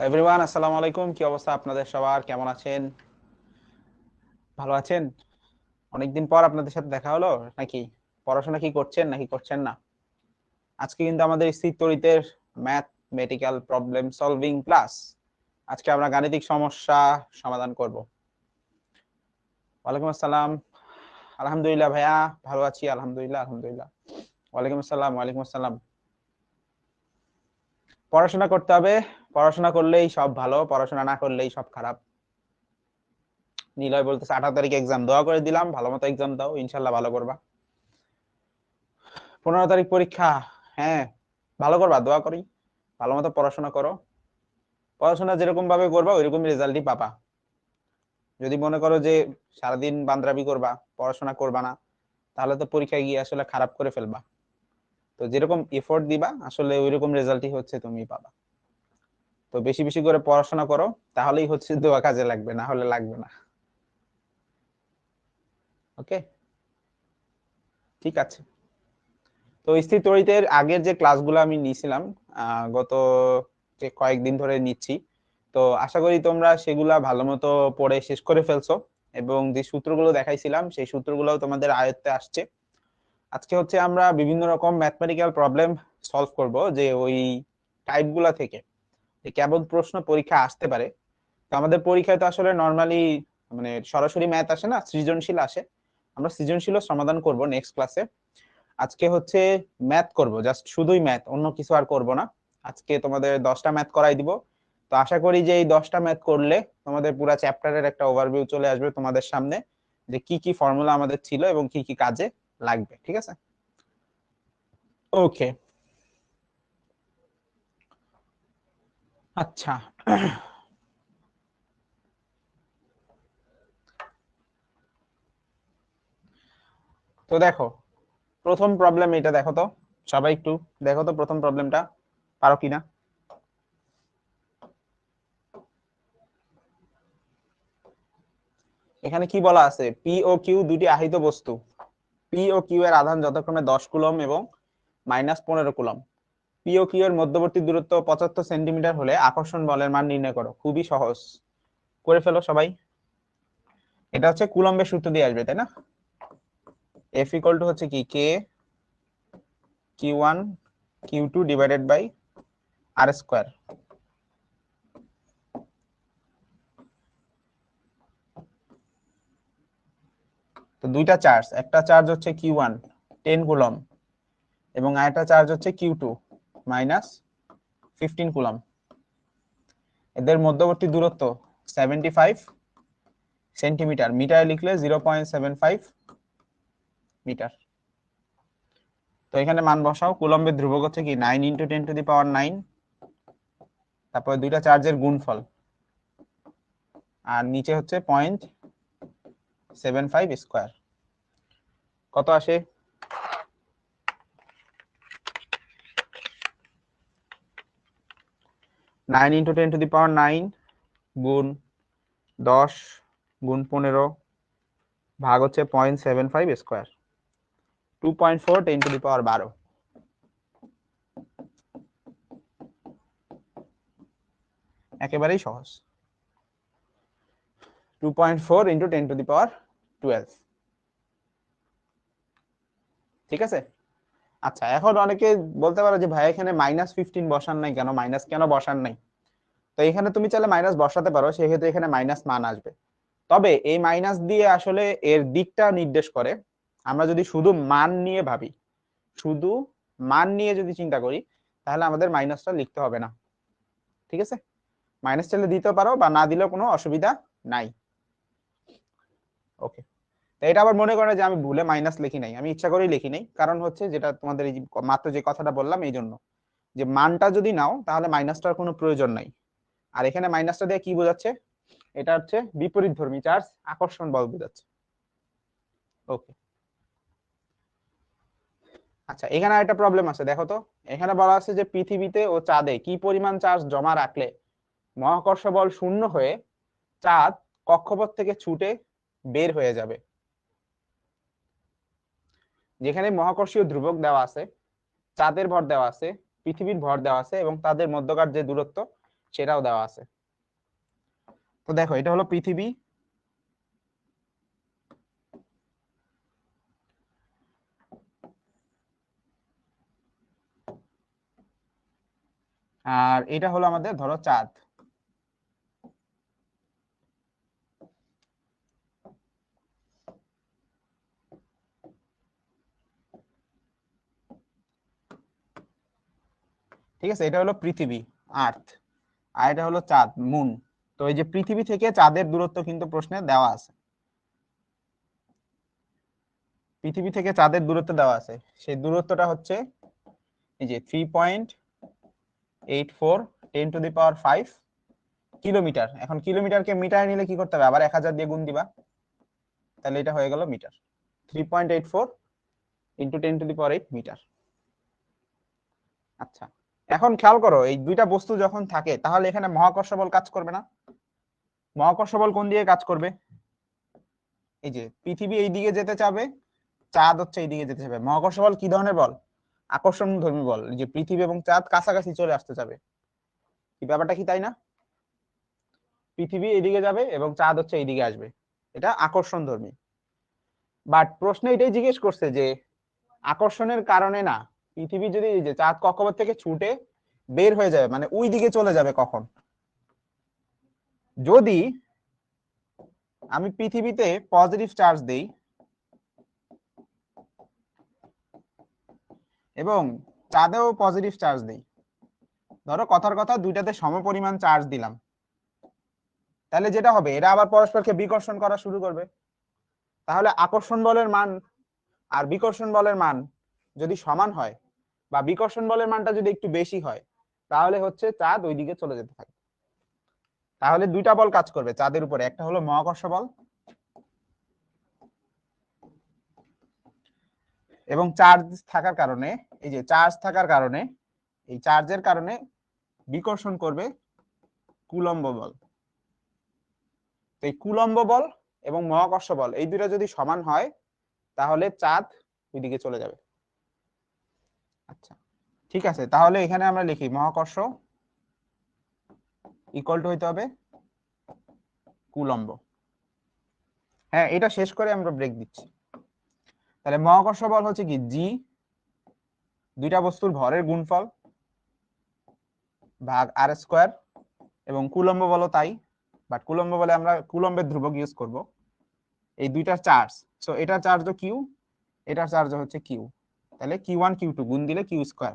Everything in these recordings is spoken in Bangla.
এভরিওয়ান, আসসালামু আলাইকুম। কি অবস্থা আপনাদের সবার? কেমন আছেন? ভালো আছেন? অনেকদিন পর আপনাদের সাথে দেখা হলো নাকি? পড়াশোনা কি করছেন নাকি করছেন না? আজকে কিন্তু আমাদের স্থির তড়িতের ম্যাথমেটিক্যাল প্রবলেম সলভিং ক্লাস। আজকে আমরা গাণিতিক সমস্যা সমাধান করব। ওয়ালাইকুম আসসালাম। আলহামদুলিল্লাহ ভাইয়া, ভালো আছি আলহামদুলিল্লাহ আলহামদুলিল্লাহ। ওয়ালাইকুম আসসালাম। ওয়ালাইকুম আসসালাম। পড়াশোনা করতে হবে। পড়াশোনা করলেই সব ভালো, পড়াশোনা না করলেই সব খারাপ। নিলয় বলতেছে 18 তারিখ এক্সাম, দোয়া করে দিলাম, ভালো মতো এক্সাম দাও, ইনশাল্লাহ ভালো করবা। 15 তারিখ পরীক্ষা। হ্যাঁ, ভালো করবা, দোয়া করি। ভালো মতো পড়াশোনা করো। পড়াশোনা যেরকম ভাবে করবা ওইরকম রেজাল্টই পাবা। যদি মনে করো যে সারাদিন বান্দরাবি করবা, পড়াশোনা করবা না, তাহলে তো পরীক্ষায় গিয়ে আসলে খারাপ করে ফেলবা। তো যেরকম এফোর্ট দিবা আসলে ওইরকম রেজাল্টই হচ্ছে তুমি পাবা। তো বেশি বেশি করে পড়াশোনা করো, তাহলেই হচ্ছে দোয়া কাজে লাগবে, না হলে লাগবে না। ওকে, ঠিক আছে। তো স্থির তড়িতের আগের যে ক্লাসগুলো আমি নিয়েছিলাম, গত যে কয়েকদিন ধরে নিচ্ছি, তো আশা করি তোমরা সেগুলা ভালো মতো পড়ে শেষ করে ফেলছো, এবং যে সূত্রগুলো দেখাইছিলাম সেই সূত্রগুলো তোমাদের আয়ত্তে আসছে। আজকে হচ্ছে আমরা বিভিন্ন রকম ম্যাথমেটিক্যাল প্রবলেম সলভ করব, যে ওই টাইপগুলা থেকে যে কেমন প্রশ্ন পরীক্ষা আসতে পারে। তো আমাদের পরীক্ষায় তো আসলে নর্মালি মানে সরাসরি ম্যাথ আসে না, সৃজনশীল আসে। আমরা সৃজনশীল সমাধান করব নেক্সট ক্লাসে। আজকে হচ্ছে ম্যাথ করব, জাস্ট শুধুই ম্যাথ, অন্য কিছু আর করব না। আজকে তোমাদের 10টা ম্যাথ করাই দিব। তো আশা করি যে এই 10টা ম্যাথ করলে তোমাদের পুরো চ্যাপ্টারের একটা ওভারভিউ চলে আসবে তোমাদের সামনে, যে কি কি ফর্মুলা আমাদের ছিল এবং কি কি কাজে লাগবে। ঠিক আছে? ওকে, আচ্ছা। তো দেখো, প্রথম প্রবলেম এটা দেখো তো, সবাই একটু দেখো তো প্রথম প্রবলেমটা পারো কিনা। এখানে কি বলা আছে? পি ও কিউ দুটি আহিত বস্তু। পি ও কিউ এর আধান যথাক্রমে 10 কুলম এবং -15 কুলম। পি ও কিউ এর মধ্যবর্তী দূরত্ব 75 সেন্টিমিটার হলে আকর্ষণ বলের মান নির্ণয় করো। খুবই সহজ, করে ফেলো সবাই। এটা হচ্ছে কুলম্বের সূত্র দিয়ে আসবে, তাই না? এফ ইকুয়াল টু হচ্ছে কি, K Q1 Q2 divided by R square. তো দুইটা চার্জ, একটা চার্জ হচ্ছে Q1 10 কুলম, এবং আরেকটা চার্জ হচ্ছে Q2 -15 কুলম। এদের মধ্যবর্তী দূরত্ব 75 সেন্টিমিটার, মিটারে লিখলে 0.75 মিটার। তো এখানে মান বসাও। কুলম্বের ধ্রুবক হচ্ছে কি 9 × 10⁹, তারপরে দুইটা চার্জের গুণফল, আর নিচে হচ্ছে 0.75 স্কোয়ার। কত আসে? 9 × 10⁹ গুণ 10 গুণ 15 ভাগ হচ্ছে 0.75 স্কোয়ার, 2.4 × 10⁻12। একেবারেই সহজ। 2.4 × 10⁻12। ঠিক আছে। আচ্ছা, এখন অনেকে বলতে পারো যে ভাই এখানে -15 বসান নাই কেন, মাইনাস কেন বসান নাই? তো এখানে তুমি চাইলে মাইনাস বসাতে পারো, সেক্ষেত্রে এখানে মাইনাস মান আসবে। তবে এই মাইনাস দিয়ে আসলে এর দিকটা নির্দেশ করে। আমরা যদি শুধু মান নিয়ে ভাবি, শুধু মান নিয়ে যদি চিন্তা করি, তাহলে আমাদের মাইনাসটা লিখতে হবে না। ঠিক আছে? মাইনাস চাইলে দিতে পারো বা না দিলেও কোনো অসুবিধা নাই। ওকে। তো এটা আবার মনে করে যে আমি ভুলে মাইনাস লিখি নাই, আমি ইচ্ছা করেই লিখি নাই। কারণ হচ্ছে যেটা তোমাদের এই মাত্র যে কথাটা বললাম, এই জন্য যে মানটা যদি নাও তাহলে মাইনাসটার কোনো প্রয়োজন নাই। আর এখানে মাইনাসটা দিয়ে কি বোঝাচ্ছে? এটা হচ্ছে বিপরীতধর্মী চার্জ, আকর্ষণ বল বোঝাচ্ছে। ওকে। আচ্ছা, এখানে একটা প্রবলেম আছে, দেখো তো। এখানে বলা আছে যে পৃথিবীতে ও চাঁদে কি পরিমাণ চার্জ জমা রাখলে মহাকর্ষ বল শূন্য হয়ে চাঁদ কক্ষপথ থেকে ছুটে বের হয়ে যাবে। যেখানে মহাকর্ষীয় ধ্রুবক দেওয়া আছে, চাঁদের ভর দেওয়া আছে, পৃথিবীর ভর দেওয়া আছে, এবং তাদের মধ্যকার যে দূরত্ব সেটাও দেওয়া আছে। তো দেখো এটা হলো পৃথিবী, আর এটা হলো আমাদের ধরো চাঁদ। ঠিক আছে, এটা হলো পৃথিবী, আর্থ, আর এটা হলো চাঁদ, মুন। তো এই যে পৃথিবী থেকে চাঁদের দূরত্ব কিন্তু প্রশ্নে দেওয়া আছে, পৃথিবী থেকে চাঁদের দূরত্ব দেওয়া আছে। সেই দূরত্বটা হচ্ছে এই যে 3.84 10⁵ কিলোমিটার। এখন কিলোমিটারকে মিটারে নিলে কি করতে হবে, আবার 1000 দিয়ে গুণ দিবা, তাহলে এটা হয়ে গেল মিটার। 3.84 into 10⁸ metre. আচ্ছা, এখন খেয়াল করো, এই দুইটা বস্তু যখন থাকে তাহলে এখানে মহাকর্ষ বল কাজ করবে না? মহাকর্ষ বল কোন দিকে কাজ করবে? এই যে পৃথিবী এই দিকে যেতে চাবে, চাঁদ হচ্ছে এই দিকে যেতে চাবে। মহাকর্ষ বল কি ধরনের বল? আকর্ষণ ধর্মী বল। যে পৃথিবী এবং চাঁদ কাছাকাছি চলে আসতে যাবে, কি ব্যাপারটা কি তাই না? পৃথিবী এইদিকে যাবে এবং চাঁদ হচ্ছে এইদিকে আসবে, এটা আকর্ষণ ধর্মী। বাট প্রশ্ন এটাই জিজ্ঞেস করছে যে আকর্ষণের কারণে না, পৃথিবী যদি এই যে চাঁদ কক্ষপথ থেকে ছুটে বের হয়ে যাবে, মানে ওই দিকে চলে যাবে কখন? যদি আমি পৃথিবীতে পজিটিভ চার্জ দেই এবং চাঁদেও পজিটিভ চার্জ দেই, ধরো কথার কথা দুইটাতে সমপরিমাণ চার্জ দিলাম, তাহলে যেটা হবে এরা আবার পরস্পরকে বিকর্ষণ করা শুরু করবে। তাহলে আকর্ষণ বলের মান আর বিকর্ষণ বলের মান যদি সমান হয়, বা বিকর্ষণ বলের মানটা যদি একটু বেশি হয়, তাহলে হচ্ছে চাঁদ ওইদিকে চলে যেতে থাকে। তাহলে দুইটা বল কাজ করবে চাঁদের উপরে, একটা হলো মহাকর্ষ বল, এবং চার্জ থাকার কারণে, এই যে চার্জ থাকার কারণে, এই চার্জের কারণে বিকর্ষণ করবে কুলম্ব বল। এই কুলম্ব বল এবং মহাকর্ষ বল এই দুইটা যদি সমান হয়, তাহলে চাঁদ ওইদিকে চলে যাবে। আচ্ছা, ঠিক আছে, তাহলে এখানে আমরা লিখি মহাকর্ষ ইকুয়াল টু হইতে হবে কুলম্ব। হ্যাঁ, এটা শেষ করে আমরা ব্রেক দিচ্ছি। তাহলে মহাকর্ষ বল হচ্ছে কি জি, দুইটা বস্তুর ভরের গুণফল ভাগ আর স্কোয়ার, এবং কুলম্ব বলও তাই, বাট কুলম্ব বলে আমরা কুলম্বের ধ্রুবক ইউজ করব। এই দুইটার চার্জ, সো এটার চার্জ কিউ, এটার চার্জ হচ্ছে কিউ, তাহলে Q1 Q2 গুণ দিলে কিউ স্কোয়ার,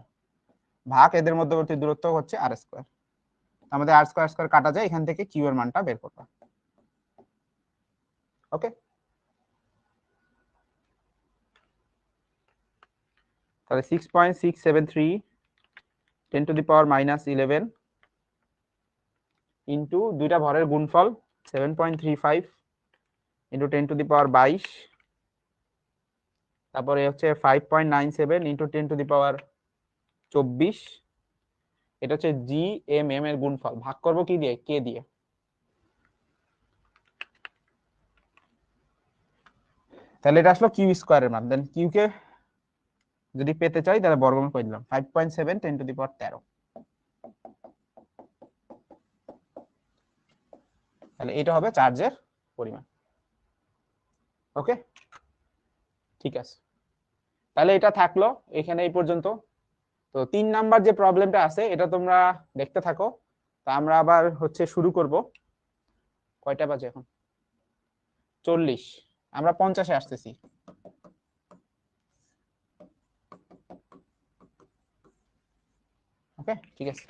ভাগ এদের মধ্যবর্তী দূরত্ব হচ্ছে আর স্কোয়ার। আমাদের আর স্কোয়ার স্কোয়ার কাটা যায়, এখান থেকে কিউ এর মানটা বের করবা। ওকে, তাহলে 6.673 10⁻⁻11 ইন্টু দুইটা ভরের গুণফল 7.35 ইন্টু 10⁻22, তারপরে হচ্ছে 5.97 ইন্টু 10⁻24, এটা হচ্ছে জি এম এম এর গুণফল, ভাগ করব কি দিয়ে, কে দিয়ে। তাহলে এটা আসলো কিউ স্কোয়ারের মান। দেন কিউ কে যদি পেতে চাই তাহলে বর্গমূল করে দিলাম 5.7 10⁻13। তাহলে এটা হবে চার্জের পরিমাণ। ওকে, ঠিক আছে, তাহলে এটা থাকলো এখানে এই পর্যন্ত। তো 3 নাম্বার যে প্রবলেমটা আছে এটা তোমরা দেখতে থাকো। তা আমরা আবার হচ্ছে শুরু করব। কয়টা বাজে এখন? 40, আমরা 50-এ আসতেছি। ওকে, ঠিক আছে।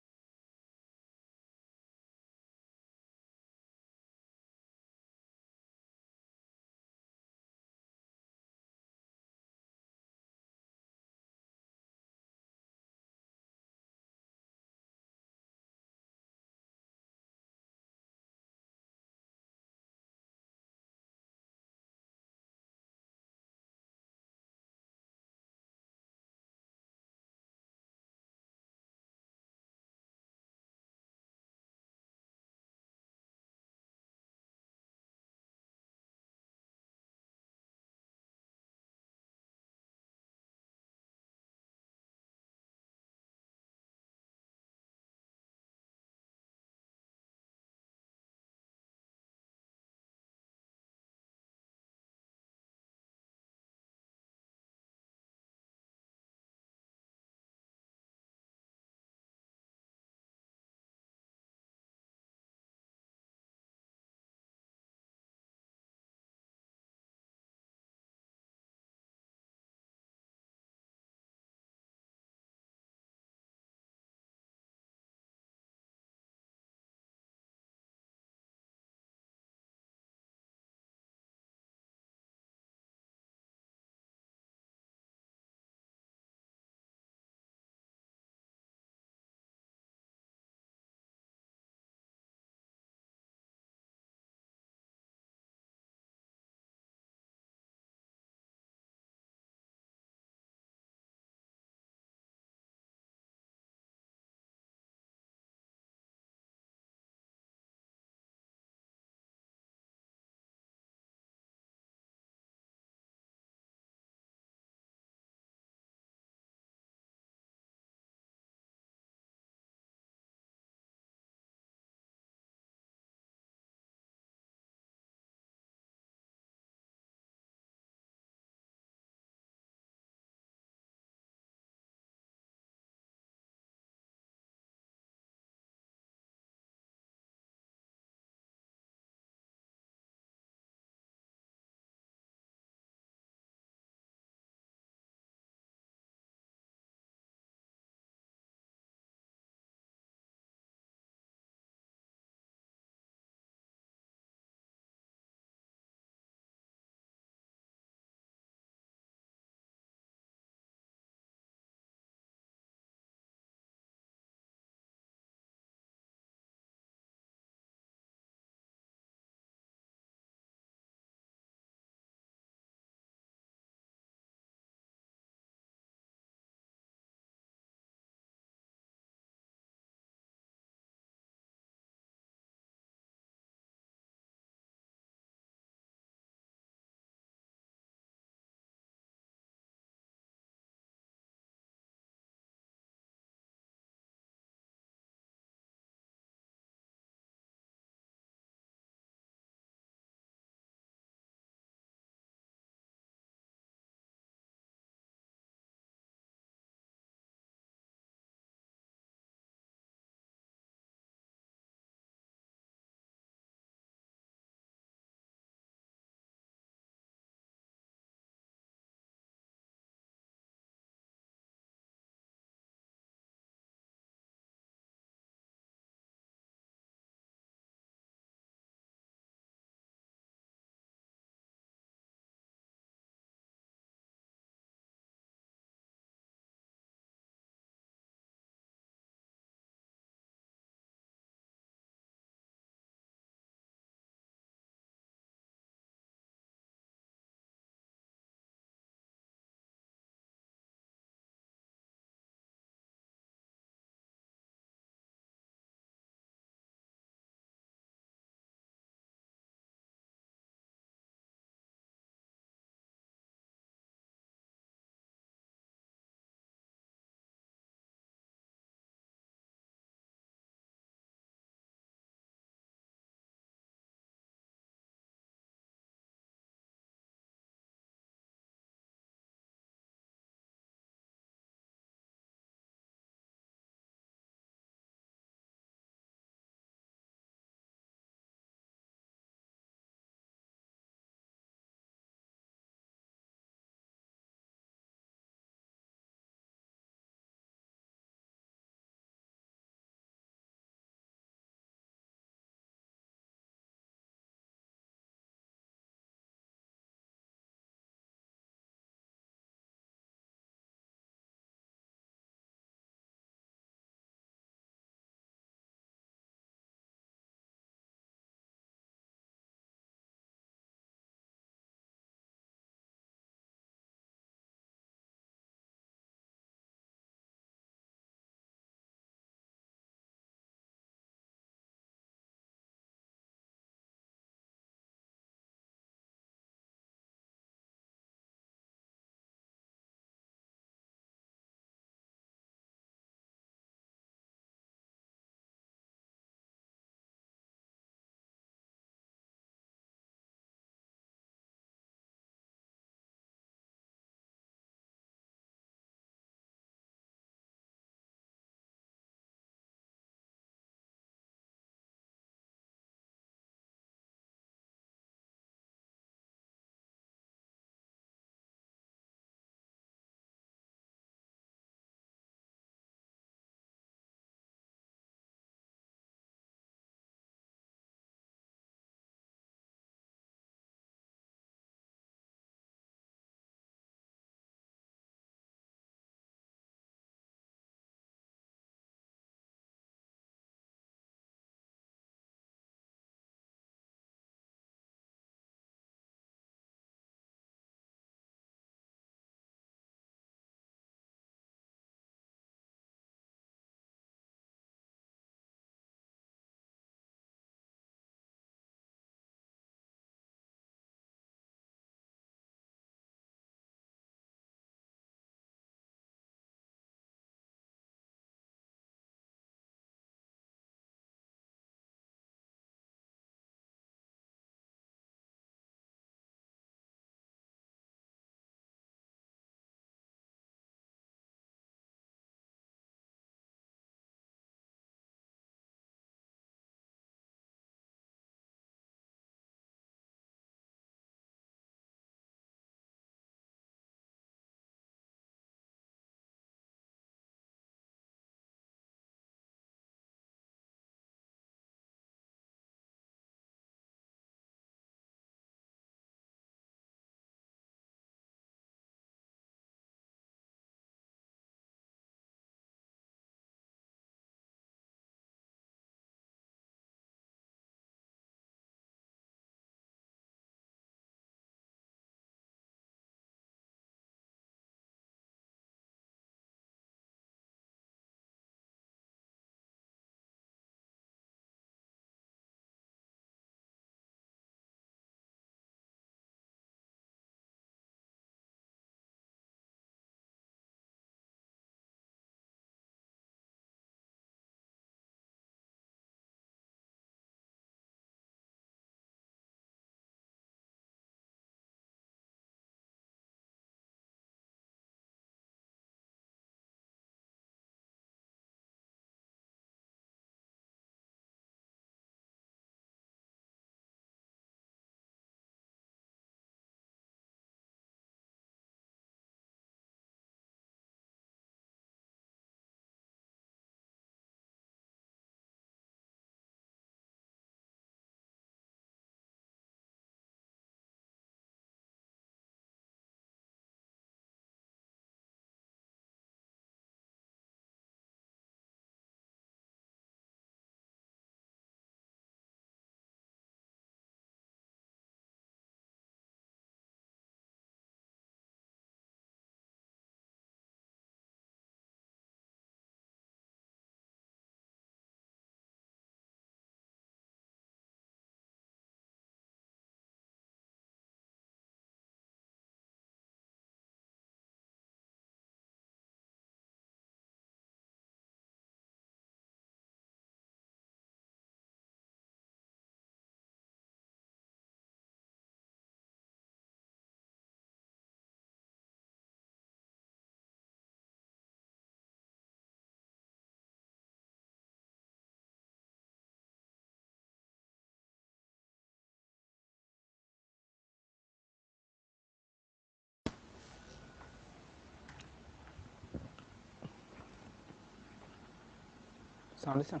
সাউন্ড দিছেন?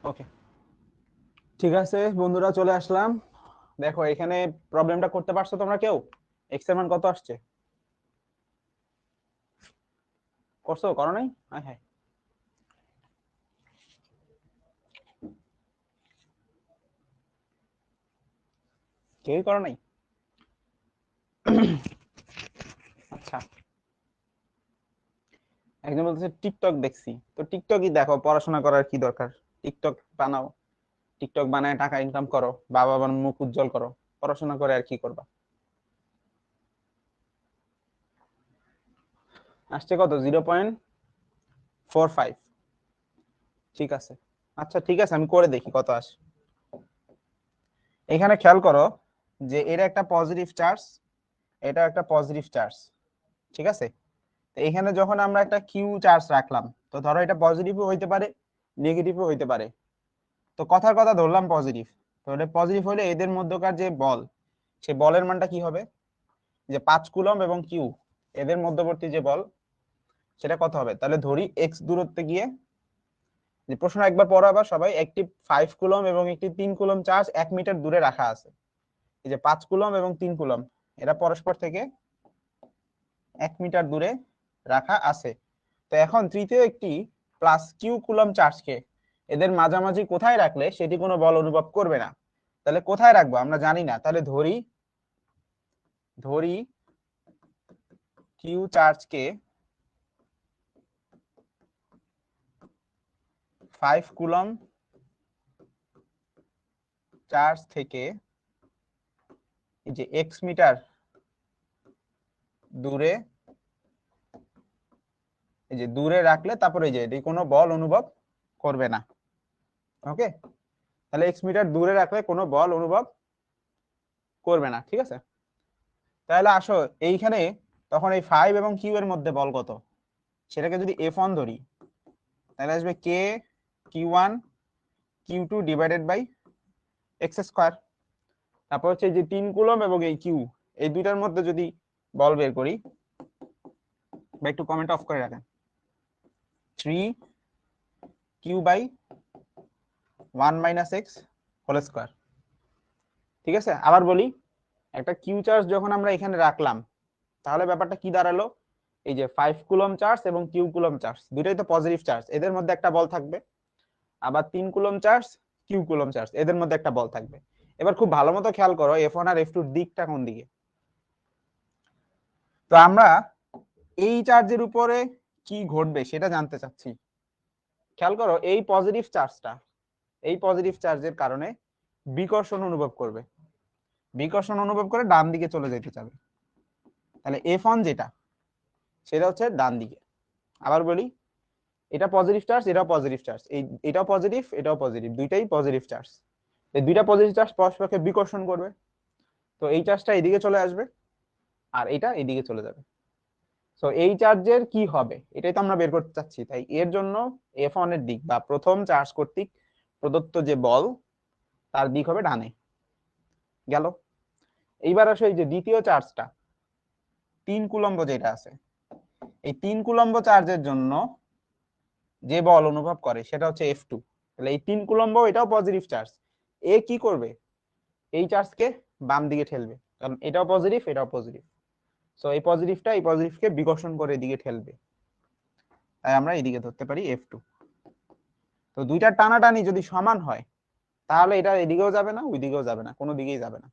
ওকে, ঠিক আছে বন্ধুরা, চলে আসলাম। দেখো এখানে প্রবলেমটা করতে পারছো তোমরা কেউ? এক্স এর মান কত আসছে? করছো? করো নাই? হ্যাঁ হ্যাঁ, কেউই করো নাই? আচ্ছা, একজন বলতেছে টিকটক দেখছি। তো টিকটকই দেখো, পড়াশোনা করার কি দরকার? টিকটক বানাও, টিকটক বানায় টাকা ইনকাম করো, বাবা মার মুখ উজ্জ্বল করো, পড়াশোনা করে আর কি করবা? আসছে কত? 0.45। ঠিক আছে, আচ্ছা ঠিক আছে, আমি করে দেখি কত আসে। এখানে খেয়াল করো যে এটা একটা পজিটিভ চার্জ, এটা একটা পজিটিভ চার্জ, ঠিক আছে? তো এখানে যখন আমরা একটা কিউ চার্জ রাখলাম, তো ধরো এটা পজিটিভও হইতে পারে, নেগেটিভও হইতে পারে। তো কথার কথা ধরলাম পজিটিভ। তো এটা পজিটিভ হলে এদের মধ্যকার যে বল, সেই বলের মানটা কি হবে? যে 5 কুলম্ব এবং কিউ, এদের মধ্যবর্তী যে বল, সেটা কত হবে? তাহলে ধরি এক্স দূরত্বে গিয়ে, যে প্রশ্ন একবার পড়ো আবার সবাই, একটি 5 কুলম্ব এবং একটি 3 কুলম্ব চার্জ 1 মিটার দূরে রাখা আছে। এই যে 5 কুলম্ব এবং 3 কুলম্ব, এরা পরস্পর থেকে 1 মিটার দূরে রাখা আছে। তো এখন তৃতীয় একটি প্লাস কিউ কুলম্ব চার্জকে এদের মাঝামাঝি কোথায় রাখলে সেটি কোনো বল অনুভব করবে না? তাহলে কোথায় রাখবো আমরা জানি না, তাহলে ধরি ধরি কিউ চার্জকে 5 কুলম্ব চার্জ থেকে এই যে এক্স মিটার দূরে, এই যে দূরে রাখলে তারপরে এই যে এটি কোনো বল অনুভব করবে না। ওকে, তাহলে এক্স মিটার দূরে রাখলে কোনো বল অনুভব করবে না, ঠিক আছে? তাহলে আসো এইখানে, তখন এই 5 এবং কিউ এর মধ্যে বল কত, সেটাকে যদি F1 ধরি, তাহলে আসবে কে কিউ1 কিউ2 ডিভাইডেড বাই এক্স স্কোয়ার। তারপর হচ্ছে যে 3 কুলম্ব এবং এই কিউ, এই দুইটার মধ্যে যদি বল বের করি, বা একটু কমেন্ট অফ করে রাখেন, 3 Q by 1 minus X whole square. ঠিক আছে, আবার বলি, একটা কিউ চার্জ যখন আমরা এখানে রাখলাম, তাহলে ব্যাপারটা কি দাঁড়ালো? এই যে 5 কুলম্ব চার্জ এবং কিউ কুলম্ব চার্জ, দুইটাই তো পজিটিভ চার্জ, এদের মধ্যে একটা বল থাকবে। আবার 3 coulomb charge, Q coulomb charge, এদের মধ্যে একটা বল থাকবে। এবার খুব ভালো মতো খেয়াল করো F1 আর F2 দিকটা কোন দিকে। তো আমরা এই চার্জের উপরে কি ঘটবে সেটা জানতে চাচ্ছি। খেয়াল করো, এই পজিটিভ চার্জের কারণে বিকর্ষণ অনুভব করবে, বিকর্ষণ অনুভব করে ডান দিকে চলে যেতে চাবে। তাহলে F1 যেটা, সেটা হচ্ছে ডান দিকে। আবার বলি, এটা পজিটিভ চার্জ, এটাও পজিটিভ চার্জ, এটাও পজিটিভ, এটাও পজিটিভ, দুইটাই পজিটিভ চার্জ। এই দুইটা পজিটিভ চার্জ পরস্পরকে বিকর্ষণ করবে। তো এই চার্জটা এদিকে চলে আসবে, আর এটা এদিকে চলে যাবে। তো এই চার্জের কি হবে এটাই তো আমরা বের করতে চাচ্ছি। তাই এর জন্য F1 এর দিক বা প্রথম চার্জ কর্তৃক প্রদত্ত যে বল, তার দিক হবে ডানে। গেল। এইবার আসো এই যে দ্বিতীয় চার্জটা, 3 কুলম্ব যেটা আছে, এই 3 কুলম্ব চার্জের জন্য যে বল অনুভব করে সেটা হচ্ছে F2। তাহলে এই 3 কুলম্ব, এটাও পজিটিভ চার্জ, এ কি করবে? এই চার্জকে বাম দিকে ঠেলবে, কারণ এটাও পজিটিভ, এটাও পজিটিভ। সো এই পজিটিভটা এই পজিটিভকে বিকর্ষণ করে এদিকে ঠেলবে, তাই আমরা এদিকে ধরতে পারি F2। তো দুইটার টানাটানি যদি সমান হয়, তাহলে এটা এদিকেও যাবে না, ওইদিকেও যাবে না, কোনো দিকেই যাবে না,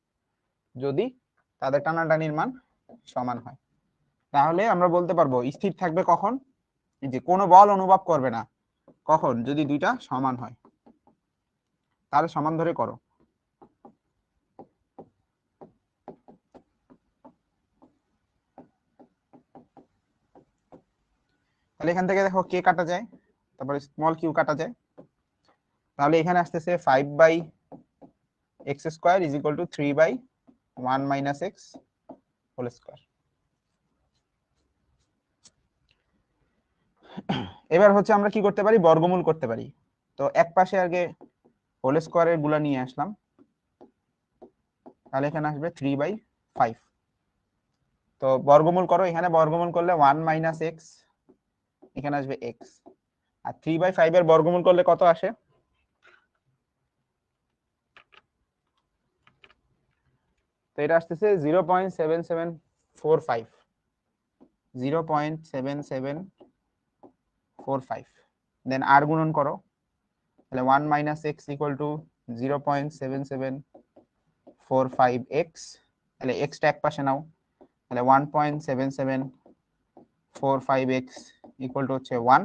যদি তাদের টানাটানির মান সমান হয়। তাহলে আমরা বলতে পারবো স্থির থাকবে কখন? যে কোনো বল অনুভব করবে না কখন? যদি দুইটা সমান হয়। তাহলে সমান ধরে করো। তাহলে এখান থেকে দেখো কে কাটা যায়, তারপরে স্মল কিউ কাটা যায়। তাহলে এখানে আসতেছে 5 by X square is equal to 3 by 1 minus X whole square. এবার হচ্ছে আমরা কি করতে পারি? বর্গমূল করতে পারি। তো এক পাশে আগে হোল স্কোয়ারের গুলা নিয়ে আসলাম, তাহলে এখানে আসবে 3/5। তো বর্গমূল করো, এখানে বর্গমূল করলে 1 মাইনাস এক্স, এখানে আসবে এক্স, আর 3/5 এর বর্গমূল করলে কত আসে? তো এটা আসতেছে 0.7745, 0.7745। দেন আর গুণন করো, তাহলে 1 - x = 0.7745x। তাহলে x টা এক পাশে নাও, তাহলে 1.7745x হচ্ছে 1,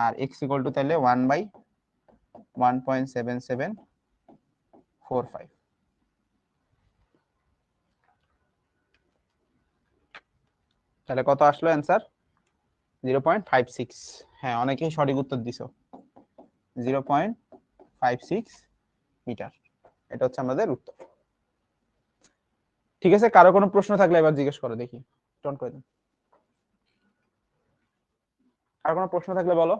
আর x তাহলে 1/1.7745। তাহলে কত আসলো অ্যান্সার? 0.56। হ্যাঁ, অনেকেই সঠিক উত্তর দিছো, 0.56 মিটার। এটা হচ্ছে আমাদের উত্তর। ঠিক আছে, কারো কোনো প্রশ্ন থাকলে এবার জিজ্ঞেস করো, দেখি টন করে দিন। কারো কোনো প্রশ্ন থাকলে বলো।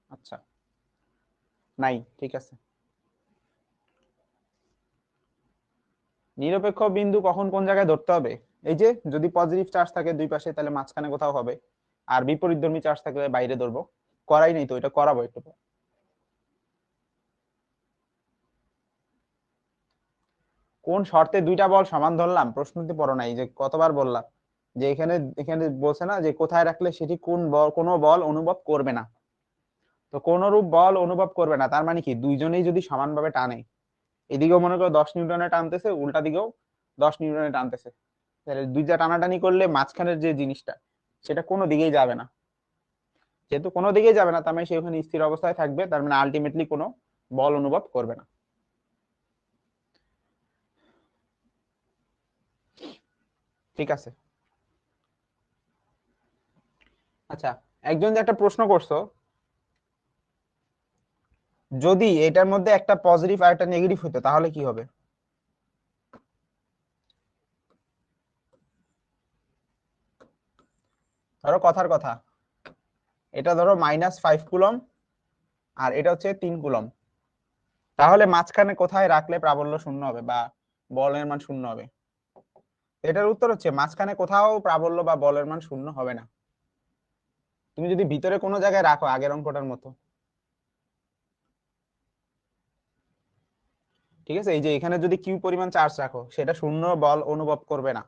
আচ্ছা, নাই, ঠিক আছে। নিরপেক্ষ বিন্দু কখন কোন জায়গায় ধরতে হবে? এই যে যদি পজিটিভ চার্জ থাকে দুই পাশে, তাহলে মাঝখানে কোথাও হবে, আর বিপরীতধর্মী চার্জ থাকলে বাইরে ধরবো। করাই নেই তো, এটা করাবো একটু পর। কোন শর্তে দুইটা বল সমান ধরলাম? প্রশ্নতে পড়ো নাই, যে কতবার বললাম যে এখানে এখানে বলছে না যে কোথায় রাখলে সেটি কোন বল, কোনো বল অনুভব করবে না। তো কোন রূপ বল অনুভব করবে না, তার মানে কি দুইজনেই যদি সমানভাবে টানে, এদিকেও মনে করো 10 নিউটনে টানতেছে, উল্টা দিকেও 10 নিউটনে টানতেছে, তাহলে দুইটা টানাটানি করলে মাঝখানের যে জিনিসটা সেটা কোনো দিকেই যাবে না। যেহেতু কোনো দিকেই যাবে না, তার মানে সে ওখানে স্থির অবস্থায় থাকবে, তার মানে আলটিমেটলি কোনো বল অনুভব করবে না। ঠিক আছে। আচ্ছা, একজন যে একটা প্রশ্ন করছো, যদি এটার মধ্যে একটা পজিটিভ আর একটা নেগেটিভ হতো তাহলে কি হবে? ধরো কথার কথা, এটা ধরো -5 কুলম আর এটা হচ্ছে 3 কুলম, তাহলে মাঝখানে কোথায় রাখলে প্রাবল্য শূন্য হবে বা বলের মান শূন্য হবে? এটার উত্তর হচ্ছে মাঝখানে কোথাও প্রাবল্য বা বলের মান শূন্য হবে না। তুমি যদি ভিতরে কোনো জায়গায় রাখো, আগের অঙ্কটার মতো, ঠিক আছে, এই যে এখানে যদি কিউ পরিমাণ চার্জ রাখো, সেটা শূন্য বল অনুভব করবে না,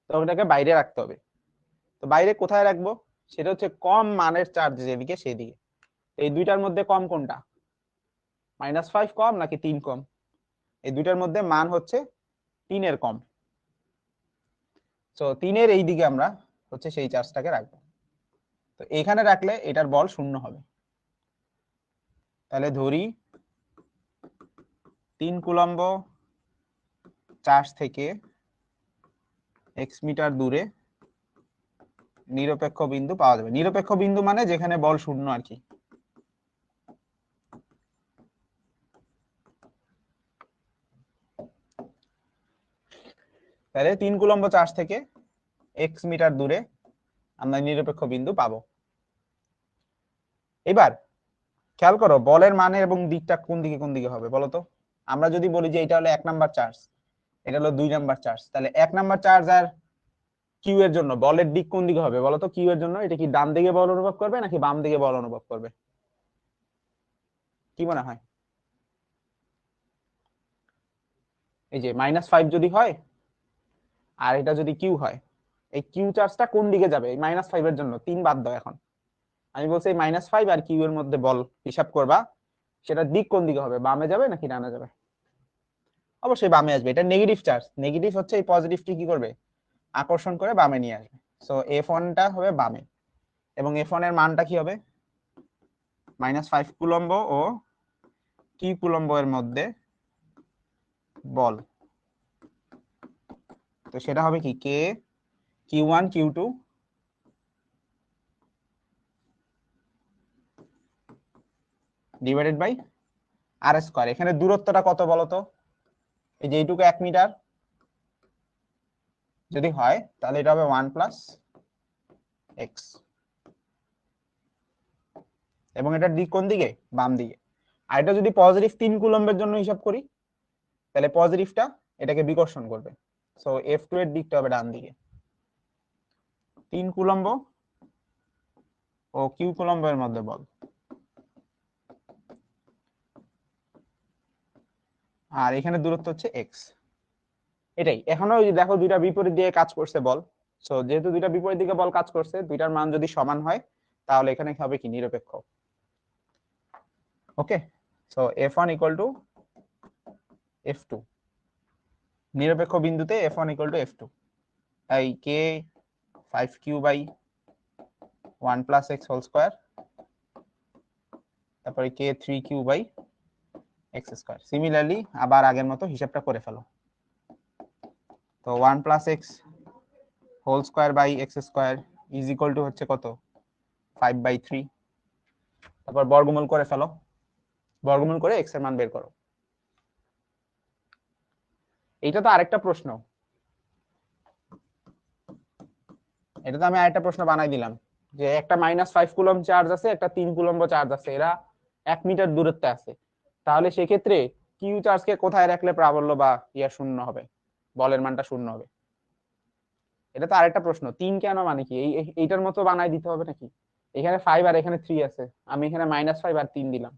তো ওটাকে বাইরে রাখতে হবে। তো বাইরে কোথায় রাখবো? সেটা হচ্ছে কম মানের চার্জ যেদিকে সেদিকে। এই দুইটার মধ্যে কম কোনটা? -5 কম নাকি 3 কম? এই দুইটার মধ্যে মান হচ্ছে 3-এর কম। তো 3-এর এই দিকে আমরা হচ্ছে সেই চার্জটাকে রাখবো। তো এখানে রাখলে এটার বল শূন্য হবে। তাহলে ধরি 3 কুলম্ব চার্জ থেকে x মিটার দূরে নিরপেক্ষ বিন্দু পাওয়া যাবে। নিরপেক্ষ বিন্দু মানে যেখানে বল শূন্য আর কি। তাহলে 3 কুলম্ব চার্জ থেকে x মিটার দূরে আমরা নিরপেক্ষ বিন্দু পাবো। এবার খেয়াল করো বলের মানে এবং দিকটা কোন দিকে কোন দিকে হবে বলো তো। আমরা যদি বলি যে এটা হলো 1 নাম্বার চার্জ, এটা হলো 2 নাম্বার চার্জ, তাহলে 1 নাম্বার চার্জ আর কিউ এর জন্য বলের দিক কোন দিকে হবে বলো তো? কিউ এর জন্য এটা কি ডান দিকে বল অনুভব করবে নাকি বাম দিকে বল অনুভব করবে? কি মনে হয়? এই যে -5 যদি হয় আর এটা যদি কিউ হয়, এই কিউ চার্জটা কোন দিকে যাবে? এই -5 এর জন্য 3 বাদ দাও এখন। আমি বলছি এই -5 আর কিউ এর মধ্যে বল হিসাব করবা, সেটা দিক কোন দিকে হবে, বামে যাবে নাকি ডানে যাবে? অবশ্যই বামে আসবে, এটা নেগেটিভ চার্জ। নেগেটিভ হচ্ছে এই পজিটিভটি কি করবে? আকর্ষণ করে বামে নিয়ে আসবে। সো F1টা হবে বামে, এবং F1 এর মানটা কি হবে? -5 কুলম্ব ও কিউ কুলম্ব এর মধ্যে বল। তো সেটা হবে কি, K Q1 Q2 divided by R square. এখানে দূরত্বটা কত বলতো? এই যে এইটুকু 1 মিটার যদি হয়, তাহলে এটা হবে 1 + x, এবং এটার দিক কোন দিকে? বাম দিকে। আর এটা যদি পজিটিভ 3 কুলম্বের জন্য হিসাব করি, তাহলে পজিটিভটা এটাকে বিকর্ষণ করবে। সো F2 এর দিকটা হবে ডান দিকে। 3 কুলম্ব ও কিউ কুলম্বের মধ্যে বল, আর এখানে দূরত্ব হচ্ছে এক্স। এটাই এখনো দেখো দুইটা বিপরীত দিয়ে কাজ করছে বল। সো যেহেতু দুইটা বিপরীত দিকে বল কাজ করছে, দুইটার মান যদি সমান হয় তাহলে এখানে হবে কি নিরপেক্ষ। ওকে, so F1 equal to F2, নিরপেক্ষ বিন্দুতে F1 ইকুয়াল টু F2, তাই K 5q by 1 plus X whole square, তারপরে K 3q by X square. Similarly আবার আগের মতো হিসাবটা করে ফেলো। তো 1 plus X whole square by X square is equal to হচ্ছে কত, 5/3। তারপর বর্গমূল করে ফেলো, বর্গমূল করে এক্স এর মান বের করো। এইটা তো আরেকটা প্রশ্ন, এটা তো আমি আরেকটা প্রশ্ন বানাই দিলাম যে একটা -5 কুলম্ব চার্জ আছে, একটা 3 কুলম্ব চার্জ আছে, এরা 1 মিটার দূরত্বে আছে, তাহলে সেক্ষেত্রে কিউ চার্জকে কোথায় রাখলে প্রাবল্য বা ইয়া শূন্য হবে, বলের মানটা শূন্য হবে। এটা তো আরেকটা প্রশ্ন, 3 কেন মানে কি এইটার মতো বানাই দিতে হবে নাকি? এখানে 5 আর এখানে 3 আছে, আমি এখানে -5 আর 3 দিলাম।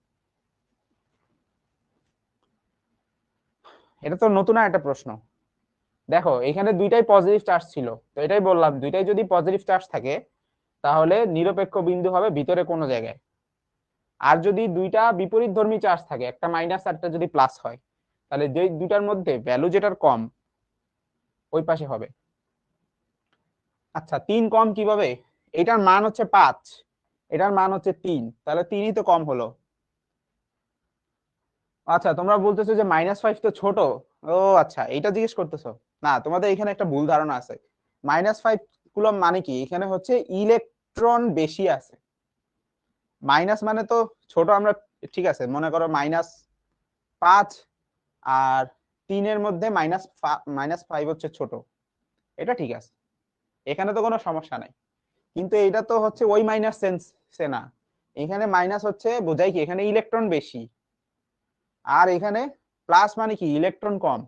এটা তো নতুন একটা প্রশ্ন। দেখো এখানে দুইটাই পজিটিভ চার্জ ছিল, তো এটাই বললাম দুইটাই যদি পজিটিভ চার্জ থাকে তাহলে নিরপেক্ষ বিন্দু হবে ভিতরে কোনো জায়গায়। আর যদি দুইটা বিপরীতধর্মী চার্জ থাকে, একটা মাইনাস আর একটা যদি প্লাস হয়, তাহলে যে দুইটার মধ্যে ভ্যালু যেটার কম ওই পাশে হবে। আচ্ছা 3 কম কিভাবে? এটার মান হচ্ছে 5, এটার মান হচ্ছে 3, তাহলে 3ই তো কম হলো। আচ্ছা তোমরা বলতেছো যে -5 তো ছোট। ও আচ্ছা এইটা জিজ্ঞেস করতেছো। না, তোমাদের এখানে একটা ভুল ধারণা আছে। -5 কুলম্ব মানে কি, এখানে হচ্ছে ইলেকট্রন বেশি আছে। মাইনাস মানে তো ছোট আমরা, ঠিক আছে মনে করো -5 আর 3-এর মধ্যে -5 হচ্ছে ছোট, এটা ঠিক আছে, এখানে তো কোনো সমস্যা নাই। কিন্তু এটা তো হচ্ছে ওই মাইনাস সেন্সে না, এখানে মাইনাস হচ্ছে বোঝাই কি এখানে ইলেকট্রন বেশি, আর এখানে প্লাস মানে কি ইলেকট্রন কম।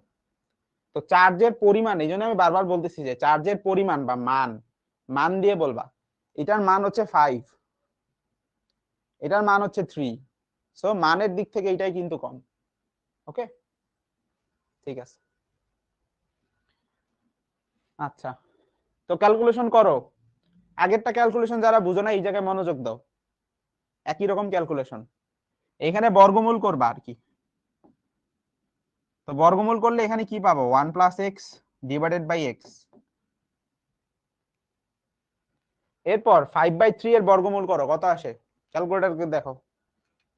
তো চার্জের পরিমাণ, এই জন্য আমি বারবার বলতেছি যে চার্জের পরিমাণ বা মান, মান দিয়ে বলবা এটার মান হচ্ছে 5, এটার মান হচ্ছে 3, সো মানের দিক থেকে এটাই কিন্তু কম। ওকে, ঠিক আছে। আচ্ছা তো ক্যালকুলেশন করো, আগেরটা ক্যালকুলেশন যারা বুঝো না এই জায়গায় মনোযোগ দাও, একই রকম ক্যালকুলেশন, এখানে বর্গমূল করবা আর কি। তো বর্গমূল করলে এখানে কি পাবো, 1 plus X divided by X. এরপর 5/3 এর বর্গমূল করো, কত আসে? ক্যালকুলেটর দেখো,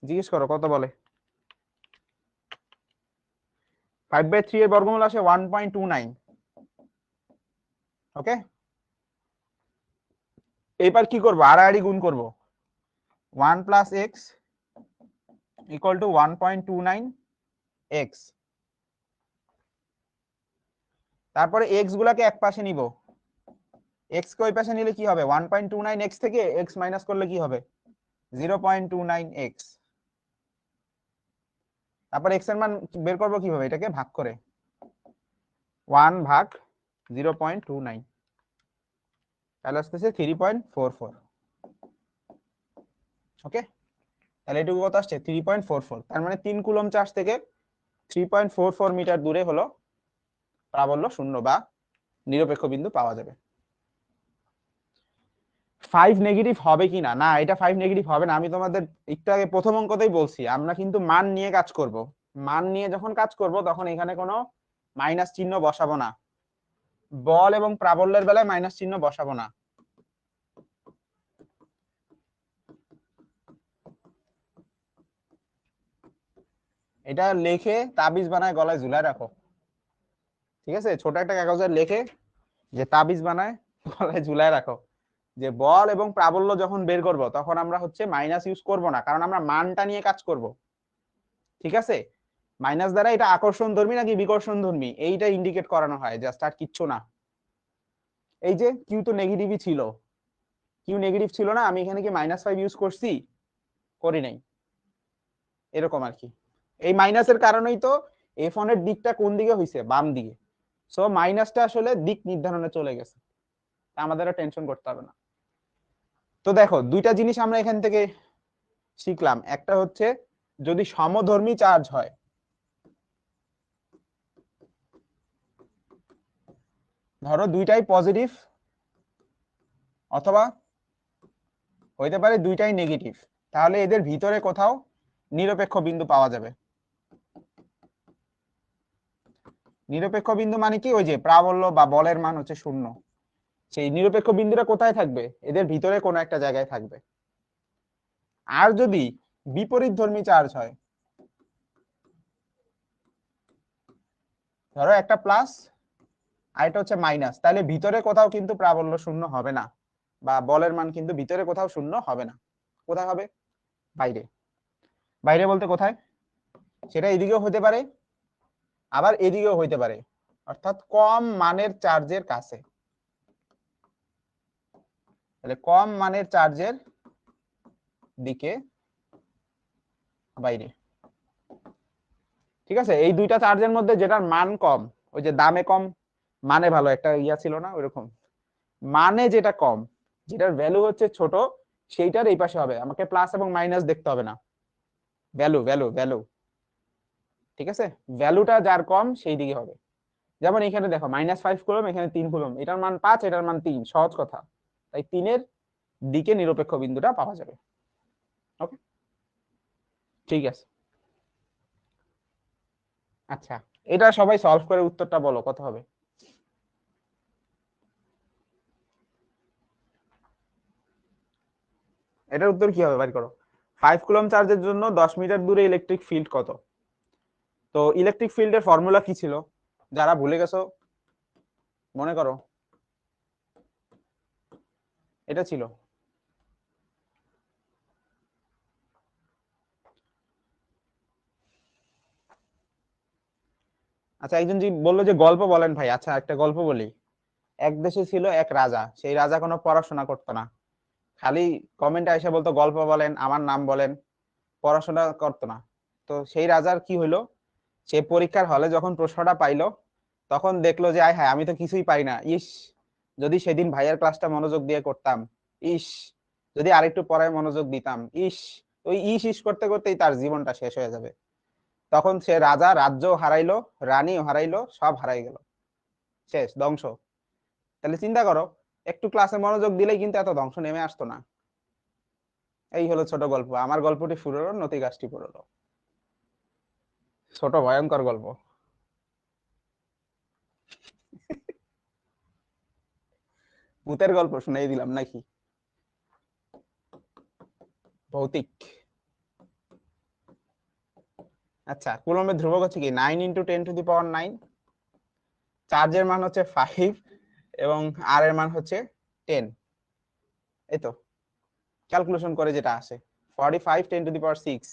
জিজ্ঞেস করো কত বলে। 5/3 এর বর্গমূল আসে 1.29। ওকে, এবার কি করবো, আড়াআড়ি গুণ করবো। 1 plus x equal to 1.29 x. তারপরে এক্স গুলাকে এক পাশে নিব, এক্স কে ওই পাশে নিলে কি হবে, 1.29 এক্স থেকে এক্স মাইনাস করলে কি হবে, 0.29 এক্স। তারপর এক্স এর মান বের করবো কিভাবে, এটাকে ভাগ করে 1 ভাগ 0.29, তাহলে আসতেছে 3.44। ওকে, তাহলে এটুকু কত আসছে 3.44, তার মানে 3 কুলম্ব চার্জ থেকে 3.44 মিটার দূরে হলো প্রাবল্য শূন্য বা নিরপেক্ষ বিন্দু পাওয়া যাবে। 5 নেগেটিভ হবে কিনা, না এটা 5 নেগেটিভ হবে না, আমি তোমাদের একটু আগে প্রথম অঙ্কতেই বলছি আমরা কিন্তু মান নিয়ে কাজ করব। মান নিয়ে যখন কাজ করব তখন এখানে কোনো মাইনাস চিহ্ন বসাবো না, বল এবং প্রাবল্যের বেলায় মাইনাস চিহ্ন বসাবো না। এটা লিখে তাবিজ বানায় গলায় ঝুলায় রাখো, ঠিক আছে, ছোট একটা কাগজে লিখে যে তাবিজ বানায় গলায় ঝুলায় রাখো, যে বল এবং প্রাবল্য যখন বের করব তখন আমরা হচ্ছে মাইনাস ইউজ করব না, কারণ আমরা মানটা নিয়ে কাজ করব। ঠিক আছে, মাইনাস দ্বারা এটা আকর্ষণ ধর্মী নাকি বিকর্ষণ ধর্মী এইটা ইন্ডিকেট করানো হয়, জাস্ট আর কিচ্ছু না। এই যে কিউ তো নেগেটিভই ছিল, কিউ নেগেটিভ ছিল না, আমি এখানে কি -5 ইউজ করছি, করি নাই, এরকম আর কি। এই মাইনাসের কারণেই তো F1 এর দিকটা কোন দিকে হইছে, বাম দিকে, সো মাইনাসটা আসলে দিক নির্ধারণে চলে গেছে, আমাদের আর টেনশন করতে হবে না। তো দেখো দুইটা জিনিস আমরা এখান থেকে শিখলাম, একটা হচ্ছে যদি সমধর্মী চার্জ হয়, ধরো দুইটাই পজিটিভ অথবা হইতে পারে দুইটাই নেগেটিভ, তাহলে এদের ভিতরে কোথাও নিরপেক্ষ বিন্দু পাওয়া যাবে। নিরপেক্ষ বিন্দু মানে কি, ওই যে প্রাবল্য বা বলের মান হচ্ছে শূন্য, সেই নিরপেক্ষ বিন্দুটা কোথায় থাকবে, এদের ভিতরে কোনো একটা জায়গায় থাকবে। আর যদি বিপরীত ধর্মী চার্জ হয়, ধরো একটা প্লাস আর এটা হচ্ছে মাইনাস, তাহলে ভিতরে কোথাও কিন্তু প্রাবল্য শূন্য হবে না, বা বলের মান কিন্তু ভিতরে কোথাও শূন্য হবে না। কোথায় হবে? বাইরে। বাইরে বলতে কোথায়? সেটা এদিকেও হতে পারে আবার এদিকেও হইতে পারে, অর্থাৎ কম মানের চার্জের কাছে। তাহলে কম মানের চার্জের দিকে, বাইরে। ঠিক আছে, এই দুইটা চার্জের মধ্যে যেটার মান কম, ওই যে দামে কম মানে ভালো একটা ইয়া ছিল না, ওইরকম মানে যেটা কম, যেটার ভ্যালু হচ্ছে ছোট, সেইটার এই পাশে হবে। আমাকে প্লাস এবং মাইনাস দেখতে হবে না, ভ্যালু ভ্যালু ভ্যালু। ঠিক আছে, ভ্যালুটা যার কম সেই দিকে হবে। যেমন এখানে দেখো -5 কুলম, এখানে 3 কুলম, এটার মান 5, এটার মান 3, সহজ কথা। তাই 3-এর দিকে নিরপেক্ষ বিন্দুটা পাওয়া যাবে। ওকে, ঠিক আছে। আচ্ছা, এটা সবাই সলভ করে উত্তরটা বলো কত হবে। এটার উত্তর কি হবে, বাইর করো। 5 কুলম চার্জের জন্য 10 মিটার দূরে ইলেকট্রিক ফিল্ড কত? তো ইলেকট্রিক ফিল্ডের ফর্মুলা কি ছিল, যারা ভুলে গেছো মনে করো। এটা ছিল, আচ্ছা একজন জি বললো যে গল্প বলেন ভাই। আচ্ছা একটা গল্প বলি। এক দেশে ছিল এক রাজা, সেই রাজা কোনো পড়াশোনা করতো না, খালি কমেন্টে এসে বলতো গল্প বলেন, আমার নাম বলেন, পড়াশোনা করতো না। তো সেই রাজার কি হইলো, সে পরীক্ষার হলে যখন প্রশ্নটা পাইলো, তখন দেখলো যে আয় হ্যাঁ আমি তো কিছুই পাই না, ইস যদি সেদিন ভাইয়ের ক্লাসটা মনোযোগ দিয়ে করতাম, ইস যদি আরেকটু পড়ায় মনোযোগ দিতাম, ইস। ওই ইস ইস করতে করতেই তার জীবনটা শেষ হয়ে যাবে। তখন সে রাজা রাজ্য হারাইলো, রানীও হারাইলো, সব হারাই গেল, শেষ ধ্বংস। তাহলে চিন্তা করো, একটু ক্লাসে মনোযোগ দিলেই কিন্তু এত ধ্বংস নেমে আসতো না। এই হলো ছোট গল্প, আমার গল্পটি ফুরলো, নতি গাছটি ফুরলো। ছোট ভয়ঙ্কর গল্প। ভূতের গল্প শুনাই দিলাম নাকি? ভৌতিক। আচ্ছা, কুলম্বের ধ্রুবক হচ্ছে কি 9 × 10⁹ চার্জের মান হচ্ছে 5 এবং আর এর মান হচ্ছে 10। এই তো ক্যালকুলেশন করে যেটা আসে 45 × 10⁶।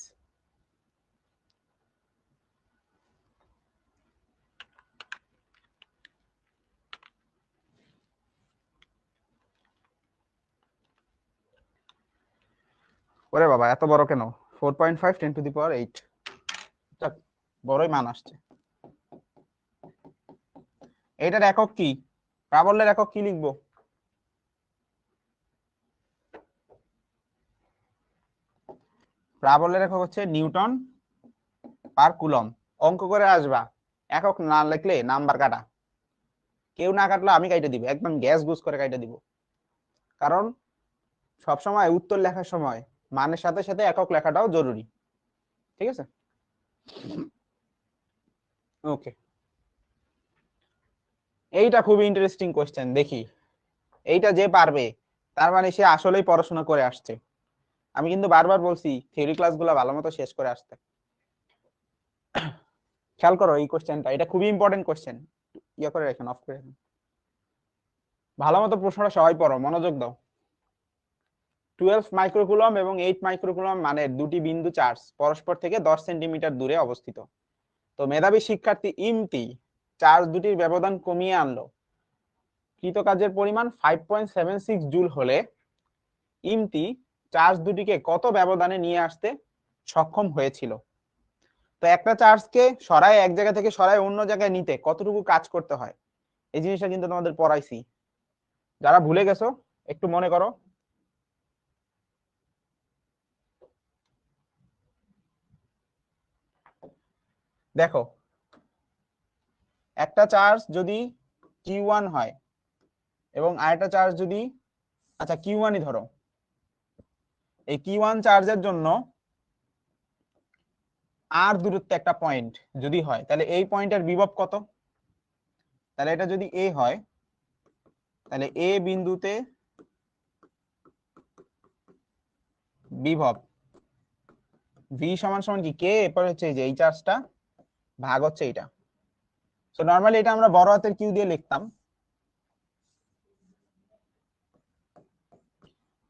ওরে বাবা এত বড় কেন, 4.5 × 10⁸। বড়ই মান আসছে। এটার একক কি, প্রাবল্যের একক কি লিখবো? প্রাবল্যের একক হচ্ছে নিউটন পার কুলম। অঙ্ক করে আসবা, একক না লিখলে নাম্বার কাটা। কেউ না কাটলে আমি কাইটে দিব, একদম গ্যাস গুস করে কাইটে দিব। কারণ সবসময় উত্তর লেখার সময় মানের সাথে সাথে একক লেখাটাও জরুরি। ঠিক আছে, ওকে। এইটা খুবই ইন্টারেস্টিং কোশ্চেন, দেখি এইটা যে পারবে তার মানে সে আসলেই পড়াশোনা করে আসছে। আমি কিন্তু বারবার বলছি থিওরি ক্লাসগুলো ভালো মতো শেষ করে আসতে। খেয়াল করো এই কোশ্চেনটা, এটা খুবই ইম্পর্টেন্ট কোশ্চেন। ইয়া করে রাখেন, অফ করে রাখেন। ভালো মতো প্রশ্নটা সবাই পড়ো, মনোযোগ দাও। 12 মাইক্রোকুলম এবং 8 মাইক্রোকুলম মানের দুটি বিন্দু চার্জ পরস্পর থেকে 10 সেন্টিমিটার দূরে অবস্থিত। তো মেধাবী শিক্ষার্থী ইমতি চার্জ দুটির ব্যবধান কমিয়ে আনলো। কৃতকার্যের পরিমাণ 5.76 জুল হলে ইমতি চার্জ দুটিকে কত ব্যবধানে নিয়ে আসতে সক্ষম হয়েছিল? তো একটা চার্জকে সরায় এক জায়গা থেকে সরায় অন্য জায়গায় নিতে কতটুকু কাজ করতে হয়, এই জিনিসটা কিন্তু তোমাদের পড়াইছি। যারা ভুলে গেছো একটু মনে করো। দেখো একটা চার্জ যদি Q1 হয় এবং আরেকটা চার্জ যদি, আচ্ছা Q1ই ধরো, এই Q1 চার্জের জন্য আর দূরত্বে একটা পয়েন্ট যদি হয়, তাহলে এই পয়েন্টের বিভব কত? তাহলে এটা যদি এ হয়, তাহলে এ বিন্দুতে বিভব ভি সমান সমান কি কে, এরপর হচ্ছে এই যে এই চার্জটা ভাগ হচ্ছে এটা। তো নর্মালি এটা আমরা বড় হাতের কিউ দিয়ে লিখতাম,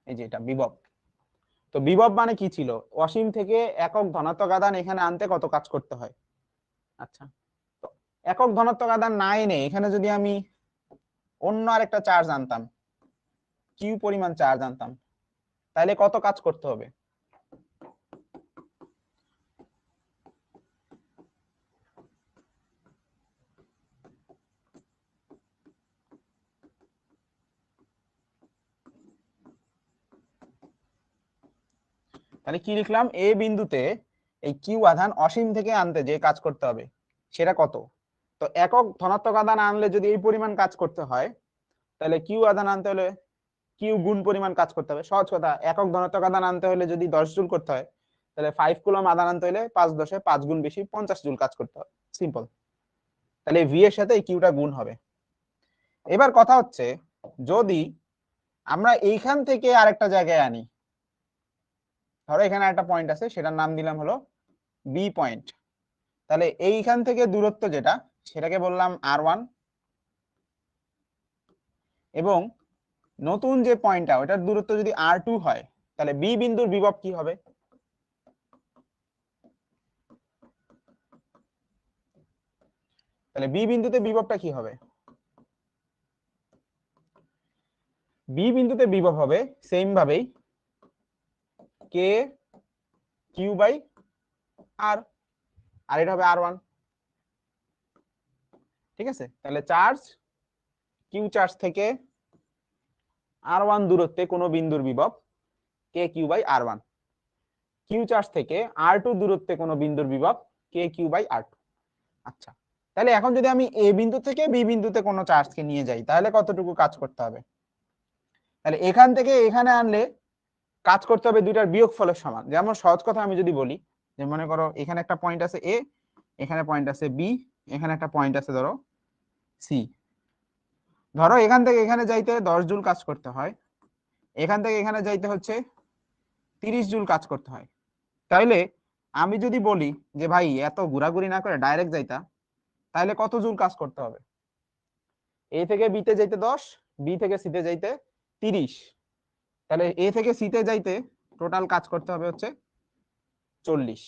এই যে এটা বিভব। তো বিভব মানে কি ছিল, অসীম থেকে একক ধনাত্মক আধান এখানে আনতে কত কাজ করতে হয়। আচ্ছা, তো একক ধনাত্মক আধান না এনে এখানে যদি আমি অন্য আরেকটা চার্জ আনতাম, কিউ পরিমাণ চার্জ আনতাম, তাহলে কত কাজ করতে হবে? তাহলে কি লিখলাম, এ বিন্দুতে এই কিউ আধান অসীম থেকে আনতে যে কাজ করতে হবে সেটা কত? তো একক ধনাত্মক আধান আনলে যদি এই পরিমাণ কাজ করতে হয়, তাহলে কিউ আধান আনতে হলে কিউ গুণ পরিমাণ কাজ করতে হবে। সহজ কথা, একক ধনাত্মক আধান আনতে হলে যদি 10 জুল করতে হয়, তাহলে 5 কুলম আধান আনতে হলে 5 × 10 = 5 গুণ বেশি 50 জুল কাজ করতে হবে। সিম্পল। তাহলে ভি এর সাথে এই কিউটা গুণ হবে। এবার কথা হচ্ছে, যদি আমরা এইখান থেকে আরেকটা জায়গায় আনি, ধরো এখানে একটা পয়েন্ট আছে, সেটার নাম দিলাম হলো বি পয়েন্ট, তাহলে এইখান থেকে দূরত্ব যেটা সেটাকে বললাম R1, এবং নতুন যে পয়েন্টটা ওটার দূরত্ব যদি R2 হয়, তাহলে বি বিন্দুর বিভব কি হবে? তাহলে বি বিন্দুতে বিভবটা কি হবে? বি বিন্দুতে বিভব হবে সেম ভাবেই কে কিউ বাই আর, আর এটা হবে R1। ঠিক আছে, তাহলে চার্জ কিউ চার্জ থেকে R1 দূরত্বে কোনো বিন্দুর বিভব K Q by R1, Q charge থেকে R2 দূরত্বে কোনো বিন্দুর বিভব কে কিউ বাই R2। আচ্ছা, তাহলে এখন যদি আমি এ বিন্দু থেকে বি বিন্দুতে কোনো চার্জকে নিয়ে যাই, তাহলে কতটুকু কাজ করতে হবে? তাহলে এখান থেকে এখানে আনলে কাজ করতে হবে দুইটার বিয়োগফলের সমান। যেমন সহজ কথা আমি যদি বলি, যে মনে করো এখানে একটা পয়েন্ট আছে এ, এখানে পয়েন্ট আছে বি, এখানে একটা পয়েন্ট আছে ধরো সি। ধরো এখান থেকে এখানে যাইতে 10 জুল কাজ করতে হয়, এখান থেকে এখানে যাইতে হচ্ছে 30 জুল কাজ করতে হয়। তাইলে আমি যদি বলি যে ভাই এত ঘোরাঘুরি না করে ডাইরেক্ট যাইতা, তাহলে কত জুল কাজ করতে হবে? এ থেকে বিতে যাইতে 10, বি থেকে সিতে যাইতে 30, তাহলে এ থেকে সিতে যাইতে টোটাল কাজ করতে হবে হচ্ছে 40।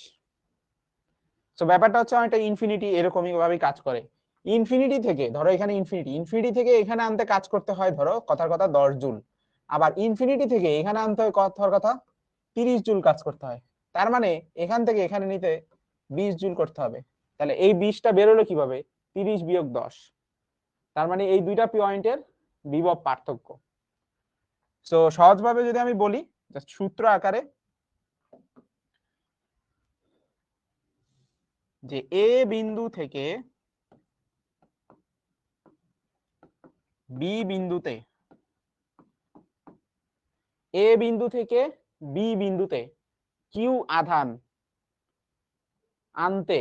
তো ব্যাপারটা হচ্ছে অনেকটা ইনফিনিটি এরকমই ভাবে কাজ করে। ইনফিনিটি থেকে ধরো এখানে ইনফিনিটি, ইনফিনিটি থেকে এখানে আনতে কাজ করতে হয় ধরো কথার কথা 10 জুল, আবার ইনফিনিটি থেকে এখানে আনতে হয় কথার কথা 30 জুল কাজ করতে হয়। তার মানে এখান থেকে এখানে নিতে 20 জুল করতে হবে। তাহলে এই 20টা বেরোলো কিভাবে, 30 বিয়োগ 10, তার মানে এই দুইটা পয়েন্টের বিভব পার্থক্য। তো সহজভাবে যদি আমি বলি সূত্র আকারে, যে এ বিন্দু থেকে বি বিন্দুতে, এ বিন্দু থেকে বি বিন্দুতে কিউ আধান আনতে,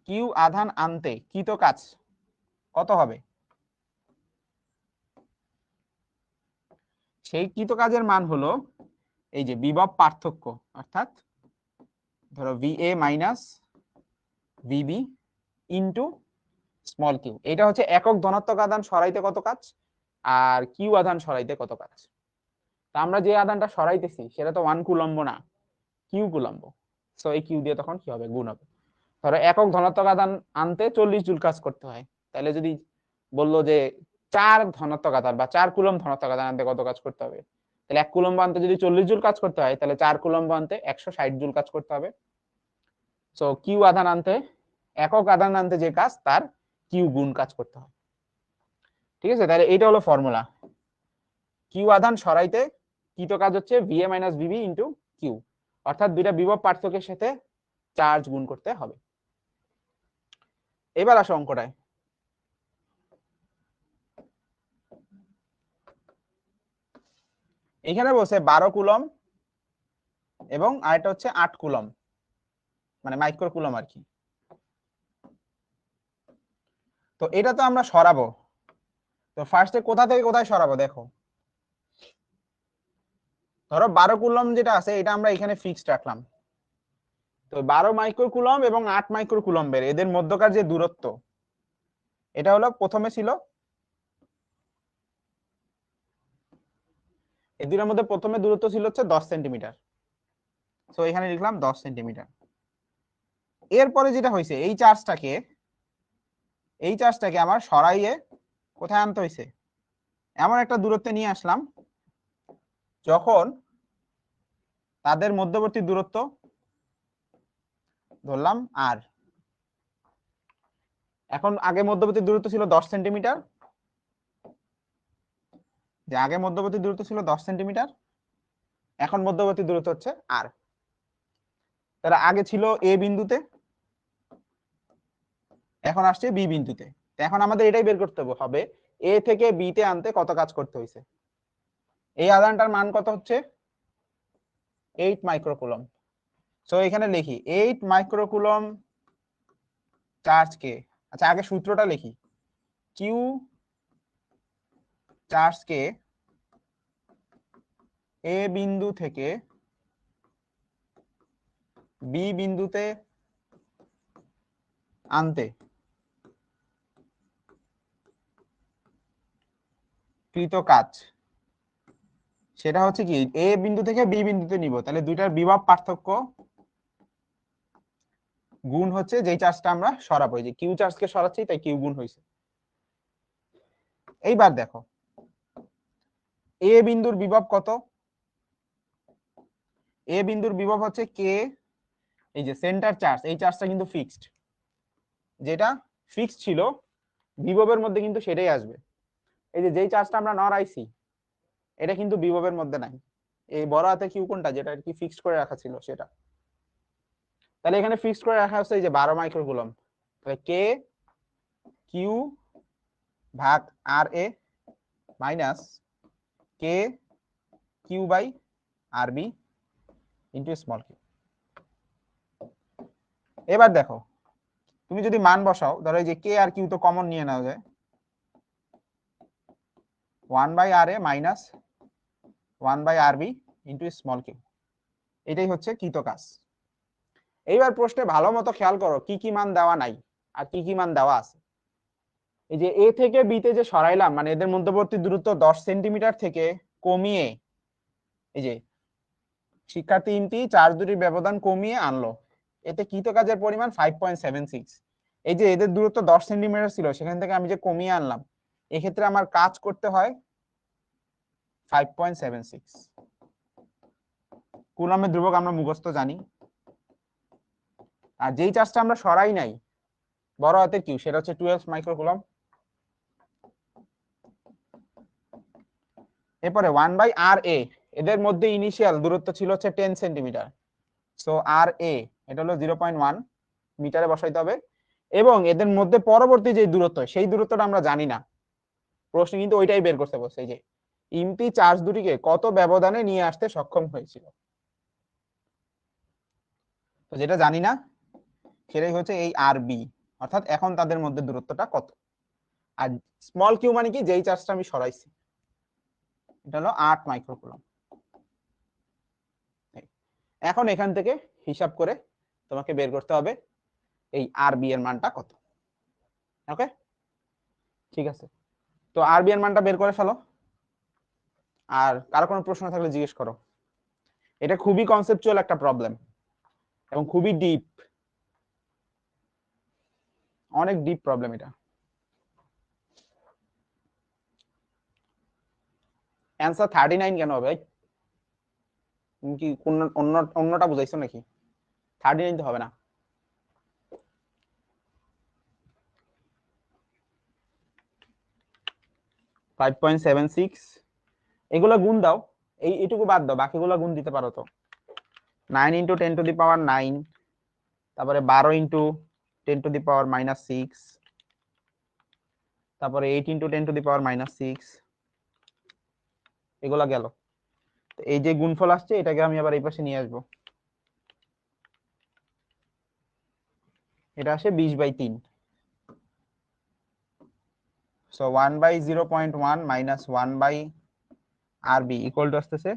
কিউ আধান আনতে কৃত কাজ কত হবে? সেই কৃত কাজের মান হলো এই যে বিভব পার্থক্য, অর্থাৎ ধরো VA minus VB into small Q. এটা হচ্ছে একক ধনাত্মক আধান সরাইতে কত কাজ আর কিউ আধান সরাইতে কত কাজ। তা আমরা যে আধানটা সরাইতেছি সেটা তো 1 কুলম্ব না, কিউ কুলম্ব। সো এই কিউ দিয়ে তখন কি হবে, গুণ হবে। ধরো একক ধনাত্মক আধান আনতে 40 জুল কাজ করতে হয়, তাহলে যদি বললো যে 4 ধনাত্মক আধান বা 4 কুলম্ব ধনাত্মক আধান আনতে কত কাজ করতে হবে, তাহলে 1 কুলম্ব আনতে যদি 40 জুল কাজ করতে হয়, তাহলে 4 কুলম্ব আনতে 160 জুল কাজ করতে হবে। সো কিউ আধান আনতে, একক আধান আনতে যে কাজ তার কিউ গুণ কাজ করতে হয়। ঠিক আছে, তাহলে এইটা হলো ফর্মুলা। কিউ আধান সরাইতে কৃত কাজ হচ্ছে VA minus VB into Q, অর্থাৎ দুইটা বিভব পার্থক্যের সাথে চার্জ গুণ করতে হবে। এবার আসো অঙ্কটায়। এখানে বলছে 12 কুলম এবং আরেকটা হচ্ছে 8 কুলম, মানে মাইক্রো কুলম আর কি। তো এটা তো আমরা সরাবো। তো ফার্স্টে কোথা থেকে কোথায় সরাবো দেখো। ধরো 12 কুলম যেটা আছে এটা আমরা এখানে ফিক্সড রাখলাম। তো 12 মাইক্রো কুলম এবং 8 মাইক্রো কুলম্বের এদের মধ্যকার যে দূরত্ব, এটা হলো প্রথমে ছিল, এই দুটোর মধ্যে প্রথমে দূরত্ব ছিল হচ্ছে 10 সেন্টিমিটার। তো এখানে লিখলাম 10 সেন্টিমিটার। এরপরে যেটা হয়েছে, এই চার্জটাকে আমার সরাইয়ে কোথায় আনতে হয়েছে, এমন একটা দূরত্বে নিয়ে আসলাম যখন তাদের মধ্যবর্তী দূরত্ব ধরলাম আর। এখন আগে মধ্যবর্তী দূরত্ব ছিল 10 সেন্টিমিটার, যে আগে মধ্যবর্তী দূরত্ব ছিল 10 সেন্টিমিটার, এখন মধ্যবর্তী দূরত্ব হচ্ছে আর। তারা আগে ছিল এ বিন্দুতে, এখন আসছে বি বিন্দুতে। এখন আমাদের এটাই বের করতে হবে এ থেকে বি তে আনতে কত কাজ করতে হয়েছে। এই আধানটার মান কত হচ্ছে 8 মাইক্রোকুলম। সো এখানে লিখি 8 মাইক্রোকুলম চার্জ কে, আচ্ছা আগে সূত্রটা লিখি, কিউ চার্জ কে এ বিন্দু থেকে বি বিন্দুতে আনতে কৃত কাজ, সেটা হচ্ছে কি এ বিন্দু থেকে বি বিন্দুতে নিব, তাহলে দুইটার বিভব পার্থক্য গুণ হচ্ছে যেই চার্জটা আমরা সরাবো, যে কিউ চার্জকে সরাচ্ছি তাই কিউ গুণ হয়েছে। এইবার দেখো এ বিন্দুর বিভব কত, এ বিন্দুর বিভব হচ্ছে কে, এই যে সেন্টার চার্জ, এই চার্জটা কিন্তু ফিক্সড, যেটা ফিক্সড ছিল বিভবের মধ্যে কিন্তু সেটাই আসবে। এই যে যেই চার্জটা আমরা নড়াইছি এটা কিন্তু বিভবের মধ্যে নাই, এই বড় হাতে কিউ কোনটা যেটা আর কি ফিক্সড করে রাখা ছিল সেটা। তাহলে এখানে ফিক্সড করে রাখা হচ্ছে এই যে 12 মাইক্রোকুলম, তাহলে কে কিউ ভাগ R A minus K Q by R B into small Q. এবার দেখো তুমি যদি মান বসাও, ধরো এই যে কে আর কিউ তো কমন নিয়ে নাও যায়, 1 by R A minus 1 by R B into small Q, এটাই হচ্ছে কৃত কাজ। এইবার প্রশ্নে ভালো মতো খেয়াল করো কি কি মান দেওয়া নাই আর কি কি মান দেওয়া আছে। এই যে এ থেকে বি তে যে সরাইলাম, মানে এদের মধ্যবর্তী দূরত্ব 10 সেন্টিমিটার থেকে কমিয়ে, এই যে শিক্ষার্থী ইনটি চার্জ দুটির ব্যবধান কমিয়ে আনলো, এতে কৃত কাজের পরিমাণ 5.76। এই যে এদের দূরত্ব 10 সেন্টিমিটার ছিল, সেখান থেকে আমি যে কমিয়ে আনলাম, এক্ষেত্রে আমার কাজ করতে হয় 5.76। কুলম্বের ধ্রুবক আমরা মুখস্থ জানি। আর যেই চার্জটা আমরা সরাই নাই বড় হাতের কিউ, সেটা হচ্ছে 12 মাইক্রোকুলম। এরপরে 1 বাই আর এ, এদের মধ্যে ইনিশিয়াল দূরত্ব ছিল হচ্ছে 10 সেন্টিমিটার, সো আর এ এটা হলো 0.1 মিটারে বসাইতে হবে। এবং এদের মধ্যে পরবর্তী যে দূরত্ব, সেই দূরত্বটা আমরা জানি না, প্রশ্ন কিন্তু ওইটাই বের করতে বলছে, এই যে ইমটি চার্জ দুটিকে কত ব্যবধানে নিয়ে আসতে সক্ষম হয়েছিল। তো যেটা জানি না সেটাই হচ্ছে এই আর বি, অর্থাৎ এখন তাদের মধ্যে দূরত্বটা কত। আর স্মল কিউ মানে কি, যেই চার্জটা আমি সরাইছি, এটা হলো 8 মাইক্রোকুলম। এখন এখান থেকে হিসাব করে তোমাকে বের করতে হবে এই আর বি এর মানটা কত। ওকে ঠিক আছে, তো আর বি এর মানটা বের করে ফেলো। আর কারো কোনো প্রশ্ন থাকলে জিজ্ঞেস করো। এটা খুবই কনসেপচুয়াল একটা প্রবলেম এবং খুবই ডিপ, অনেক ডিপ প্রবলেম এটা। অ্যান্সার 39 কেন হবে? তুমি কি অন্যটা বুঝাইছো নাকি? 39 তো হবে না। ফাইভ পয়েন্ট সেভেন সিক্স, এগুলো গুণ দাও, এইটুকু বাদ দাও, বাকিগুলো গুণ দিতে পারো তো। 9 × 10⁻৯, তারপরে 12 × 10⁻⁻6, তারপরে 8 × 10⁻⁻6, এগুলা গেল। এই যে গুণফল আসছে এটাকে আমি আবার এই পাশে নিয়ে আসবো, এটা আসে 20/3। So 1/0.1 minus 1/RB equal to আসতেছে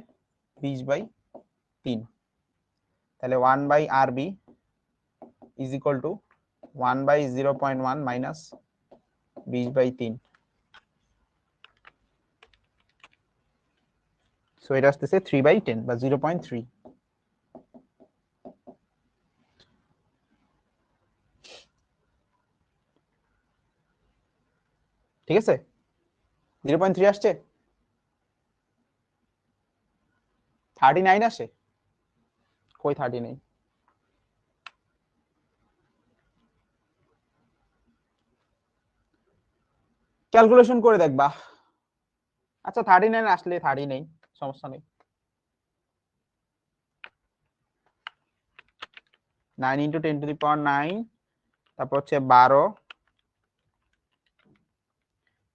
20/3। তাহলে 1/RB is equal two 1/0.1 minus 20/3। So এটা আসতেছে 3/10 বা 0.3। ঠিক আছে, 0.3 আসছে, 39 আসে, কই 39? ক্যালকুলেশন করে দেখবা। আচ্ছা 39 আসলে 30 নেই, সমস্যা নেই। 9 × 10⁹, তারপর হচ্ছে 12,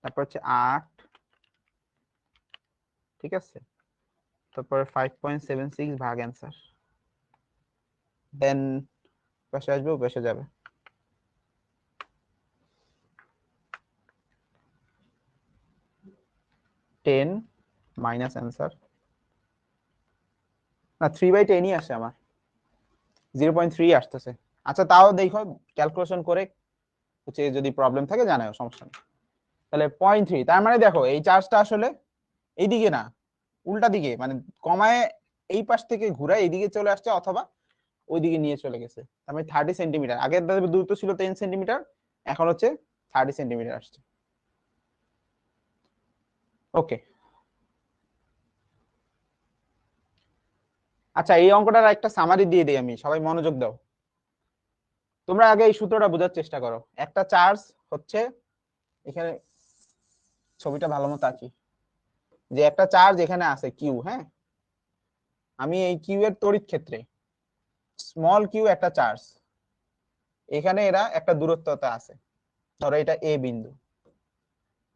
তারপর হচ্ছে 8, ঠিক আছে, তারপরে 5.76 ভাগ অ্যান্সার, দেন পাশে আসবে ও পাশে যাবে। টেন মাইনাস অ্যান্সার, না 3/10ই আসে আমার, 0.3 আসতেছে। আচ্ছা তাও দেখো ক্যালকুলেশন করে হচ্ছে, যদি প্রবলেম থাকে জানাও, সমস্যা নেই। তাহলে 0.3, তার মানে দেখো এই চার্জটা আসলে এইদিকে না, উল্টা দিকে, মানে কমায় এই পাশ থেকে ঘুরে এইদিকে চলে আসছে অথবা ওইদিকে নিয়ে চলে গেছে। তার মানে 30 সেন্টিমিটার, আগের দূরত্ব ছিল 10 সেন্টিমিটার, এখন হচ্ছে 30 সেন্টিমিটার আসছে। ওকে, আচ্ছা এই অঙ্কটার একটা সামারি দিয়ে দিই আমি, সবাই মনোযোগ দাও। তোমরা আগে এই সূত্রটা বোঝার চেষ্টা করো। একটা চার্জ হচ্ছে, এখানে ছবিটা ভালো মতো আঁকি, যে একটা চার্জ এখানে আছে কিউ, হ্যাঁ, আমি এই কিউ এর তড়িৎ ক্ষেত্রে স্মল কিউ একটা চার্জ, এখানে এরা একটা দূরত্বতে আছে, ধরো এটা এ বিন্দু,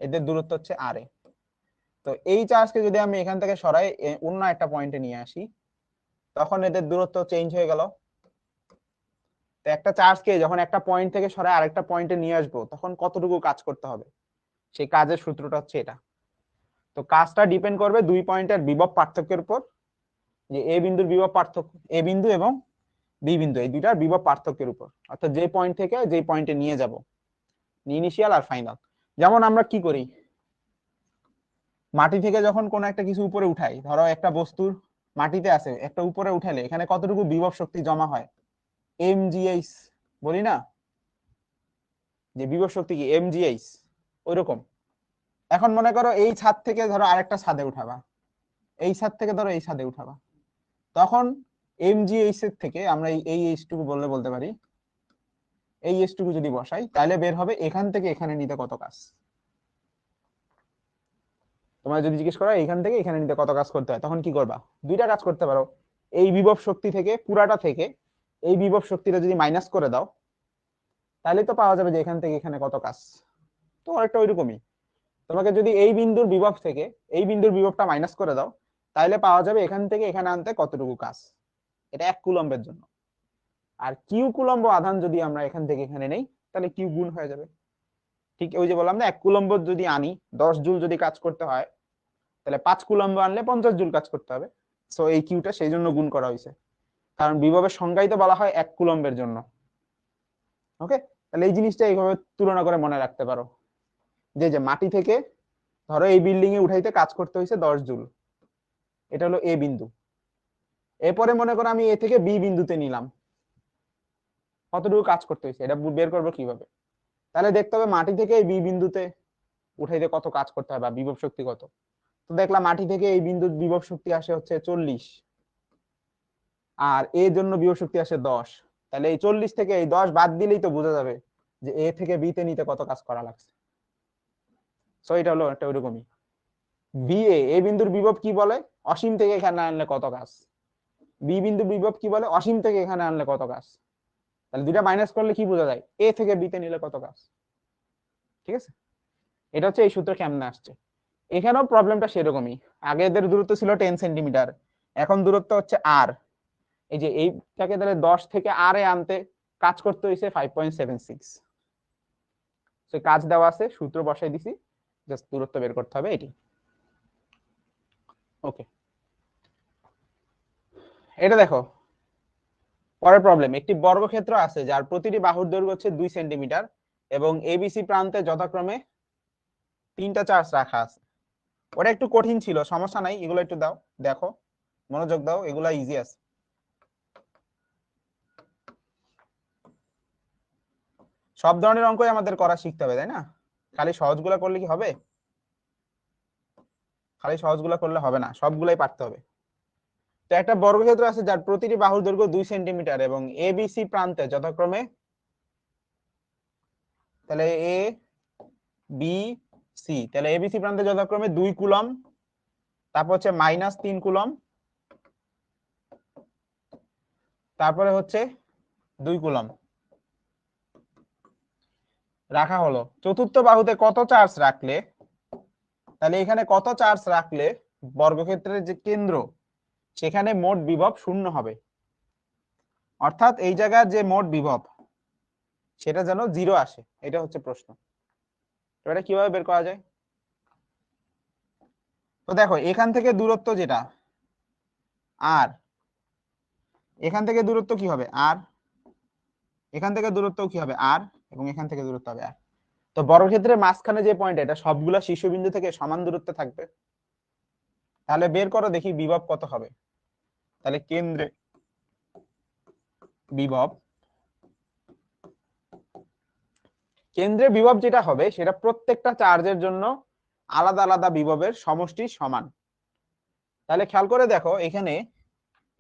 এদের দূরত্ব হচ্ছে আর এ। তো এই চার্জকে যদি আমি এখান থেকে সরাই অন্য একটা পয়েন্টে নিয়ে আসি, তখন এদের দূরত্ব চেঞ্জ হয়ে গেল। তো একটা চার্জকে যখন একটা পয়েন্ট থেকে সরাই আরেকটা পয়েন্টে নিয়ে আসবো, তখন কতটুকু কাজ করতে হবে, সেই কাজের সূত্রটা হচ্ছে এটা। তো কাজটা ডিপেন্ড করবে দুই পয়েন্টের বিভব পার্থক্যের উপর, যে এ বিন্দুর বিভব পার্থক্য, এ বিন্দু এবং বি বিন্দু এই দুইটার বিভব পার্থক্যের উপর, অর্থাৎ যে পয়েন্ট থেকে যে পয়েন্টে নিয়ে যাব, ইনিশিয়াল আর ফাইনাল। যেমন আমরা কি করি, মাটি থেকে যখন কোনো একটা কিছু উপরে উঠাই, ধরো একটা বস্তুর মাটিতে আছে, একটা উপরে উঠালে এখানে কতটুকু বিভব শক্তি জমা হয়, mgh বলি না, যে বিভব শক্তি কি mgh, ওইরকম। এখন মনে করো এই ছাদ থেকে ধরো আরেকটা ছাদে উঠাবা, এই ছাদ থেকে ধরো এই ছাদে উঠাবা, তখন mgh এর থেকে আমরা এই এইচটুকু বলতে পারি, এই এইচটুকু যদি বসাই তাহলে বের হবে এখান থেকে এখানে নিতে কত কাজ। তোমার যদি জিজ্ঞেস করো এখান থেকে এখানে নিতে কত কাজ করতে হয়, তখন কি করবা, দুইটা কাজ করতে পারো। এই বিভব শক্তি থেকে, পুরাটা থেকে এই বিভব শক্তিটা যদি মাইনাস করে দাও, তাহলে তো পাওয়া যাবে যে এখান থেকে এখানে কত কাজ। তো অনেকটা ওইরকমই, তোমাকে যদি এই বিন্দুর বিভব থেকে এই বিন্দুর বিভবটা মাইনাস করে দাও, তাহলে পাওয়া যাবে এখান থেকে এখানে আনতে কতটুকু কাজ। এটা 1 কুলম্বের জন্য। আর কিউ কুলম্ব আধান যদি আমরা এখান থেকে এখানে নেই, তাহলে কিউ গুণ হয়ে যাবে। ঠিক ওই যে বললাম না, 1 কুলম্ব যদি আনি 10 জুল যদি কাজ করতে হয়, তাহলে 5 কুলম্ব আনলে 50 জুল কাজ করতে হবে। সো এই কিউটা সেই জন্য গুণ করা হয়েছে, কারণ বিভবের সংজ্ঞাই তো বলা হয় 1 কুলম্বের জন্য। ওকে, তাহলে এই জিনিসটা এইভাবে তুলনা করে মনে রাখতে পারো, যে যে মাটি থেকে ধরো এই বিল্ডিং এ উঠাইতে কাজ করতে হয়েছে 10 জুল, এটা হলো এ বিন্দু। এরপরে মনে করো আমি এ থেকে বি বিন্দুতে নিলাম, কতটুকু কাজ করতে হয়েছে এটা বের করবো কিভাবে, তাহলে দেখতে হবে মাটি থেকে এই বি বিন্দুতে উঠাইতে কত কাজ করতে হবে বা বিভব শক্তি কত। তো দেখলাম মাটি থেকে এই বিন্দুর বিভব শক্তি আসে হচ্ছে 40, আর এর জন্য বিভব শক্তি আসে 10। তাহলে এই 40 থেকে এই 10 বাদ দিলেই তো বোঝা যাবে যে এ থেকে বি তে নিতে কত কাজ করা লাগছে। সো এটা হলো একটা ওইরকমই। বি এ বিন্দুর বিভব কি বলে, অসীম থেকে এখানে আনলে কত কাজ। বি বিন্দুর বিভব কি বলে, অসীম থেকে এখানে আনলে কত কাজ। তাহলে দুইটা মাইনাস করলে কি বোঝা যায়, এ থেকে বি তে নিলে কত কাজ। ঠিক আছে, এটা হচ্ছে এই সূত্র কেমনে আসছে। এখানেও প্রবলেমটা সেরকমই, আগে এদের দূরত্ব ছিল 10 সেন্টিমিটার, এখন দূরত্ব হচ্ছে আর। এই যে এইটাকে তাহলে 10 থেকে আর এ আনতে কাজ করতে হয়েছে 5.76। তো কাজ দেওয়া আছে, সূত্র বসাই দিছি, জাস্ট দূরত্ব বের করতে হবে এটি। ওকে, এটা দেখো পরের প্রবলেম। একটি বর্গক্ষেত্র আছে যার প্রতিটি বাহুর দৈর্ঘ্য হচ্ছে 2 সেন্টিমিটার এবং এবিসি প্রান্তে যথাক্রমে 3টা চার্জ রাখা আছে। ওটা একটু কঠিন ছিল, সমস্যা নাই, এগুলো একটু দাও, দেখো, মনোযোগ দাও, এগুলা ইজি আছে। সব ধরনের অঙ্কই আমাদের করা শিখতে হবে, তাই না? খালি সহজগুলা করলে কি হবে? খালি সহজগুলা করলে হবে না, সবগুলাই পারতে হবে। তো একটা বর্গক্ষেত্র আছে যার প্রতিটি বাহুর দৈর্ঘ্য 2 সেন্টিমিটার এবং এবিসি প্রান্তে যথাক্রমে, তাহলে এ বি সি, তাহলে এবিসি প্রান্তে যথাক্রমে 2 কুলম, তারপর হচ্ছে -3 কুলম, তারপরে হচ্ছে 2 কুলম রাখা হলো। চতুর্থ বাহুতে কত চার্জ রাখলে, তাহলে এখানে কত চার্জ রাখলে বর্গক্ষেত্রের যে কেন্দ্র সেখানে মোট বিভব 0 হবে, অর্থাৎ এই জায়গার যে মোট বিভব সেটা যেন 0 আসে, এটা হচ্ছে প্রশ্ন। এটা কিভাবে বের করা যায়? তো দেখো এখান থেকে দূরত্ব যেটা আর, এখান থেকে দূরত্ব কি হবে আর, এখান থেকে দূরত্ব কি হবে আর, এবং এখান থেকে দূরত্ব হবে আর। তো বর্গক্ষেত্রের মাঝখানে যে পয়েন্ট, এটা সবগুলা শীর্ষবিন্দু থেকে সমান দূরত্বে থাকবে। তাহলে বের করো দেখি বিভব কত হবে। তাহলে কেন্দ্রে বিভব, কেন্দ্রে বিভব যেটা হবে সেটা প্রত্যেকটা চার্জের জন্য আলাদা আলাদা বিভবের সমষ্টি সমান। তাহলে খেয়াল করে দেখো এখানে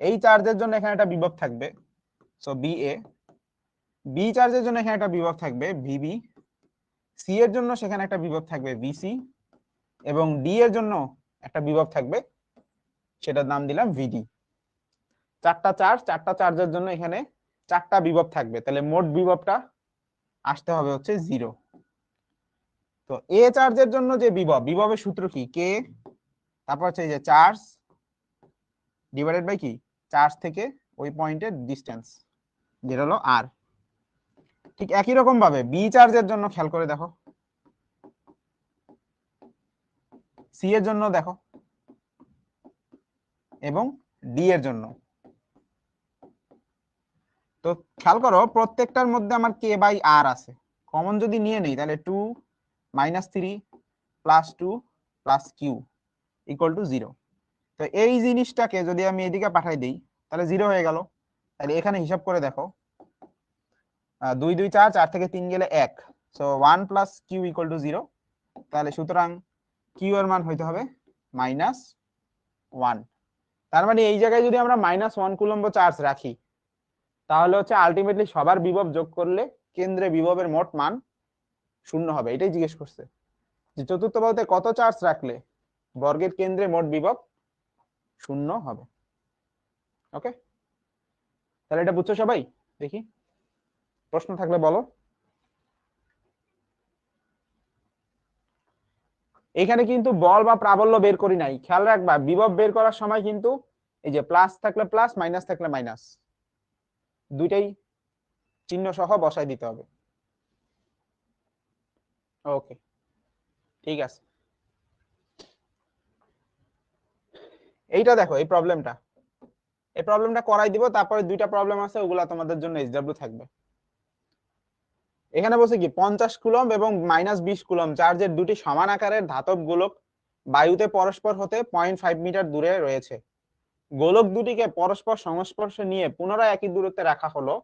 এই চার্জের জন্য এখানে একটা বিভব থাকবে, সো বি এ, বি চার্জের জন্য এখানে একটা বিভব থাকবে ভিবি, সি এর জন্য সেখানে একটা বিভব থাকবে ভিসি, এবং ডি এর জন্য একটা বিভব থাকবে, সেটার নাম দিলাম ভিডি। চারটা চার্জ, চারটা চার্জের জন্য এখানে 4টা বিভব থাকবে, তাহলে মোট বিভবটা আসতে হবে হচ্ছে 0। তো এ চার্জের জন্য যে বিভব, বিভবের সূত্র কি, কে, তারপর হচ্ছে এই যে চার্জ ডিভাইডেড বাই কি, চার্জ থেকে ওই পয়েন্টের ডিসটেন্স যেটা হলো আর। ঠিক একই রকম ভাবে বি চার্জের জন্য খেয়াল করে দেখো, সি এর জন্য দেখো, এবং ডি এর জন্য। তো খেয়াল করো প্রত্যেকটার মধ্যে আমার কে বাই আর আছে, কমন যদি নিয়ে নেই তাহলে 2 -3 +2 +q = 0। তো এই জিনিসটাকে যদি আমি এদিকে পাঠাই দিই তাহলে 0 হয়ে গেল। তাহলে এখানে হিসাব করে দেখো, 2 2 4, 4 থেকে 3 গেলে 1, সো 1 + q = 0। তাহলে সুতরাং q এর মান হইতে হবে -1। তার মানে এই জায়গায় যদি আমরা -1 কুলম্ব চার্জ রাখি তাহলে হচ্ছে আলটিমেটলি সবার বিভব যোগ করলে কেন্দ্রে বিভবের মোট মান 0 হবে। এটাই জিজ্ঞেস করছে যে চতুর্থ বাহুতে কত চার্জ রাখলে বর্গের কেন্দ্রে মোট বিভব 0 হবে। ওকে, তাহলে এটা বুঝছো সবাই? দেখি প্রশ্ন থাকলে বলো। এখানে কিন্তু বল বা প্রাবল্য বের করি নাই, খেয়াল রাখবা বিভব বের করার সময় কিন্তু এই যে প্লাস থাকলে প্লাস, মাইনাস থাকলে মাইনাস, দুইটাই চিহ্ন সহ বসাই দিতে হবে। ওকে, ঠিক আছে। এইটা দেখো এই প্রবলেমটা করাই দিব, তারপরে দুইটা প্রবলেম আছে ওগুলা তোমাদের জন্য এসডব্লিউ থাকবে। এখানে বলছে কি 50 কুলম্ব এবং -20 কুলম্ব চার্জের দুটি সমান আকারের ধাতব গোলক বায়ুতে পরস্পর হতে 0.5 মিটার দূরে রয়েছে। গোলক দুটিকে পরস্পর সংস্পর্শে নিয়ে পুনরায় একই দূরত্বে রাখা হলো।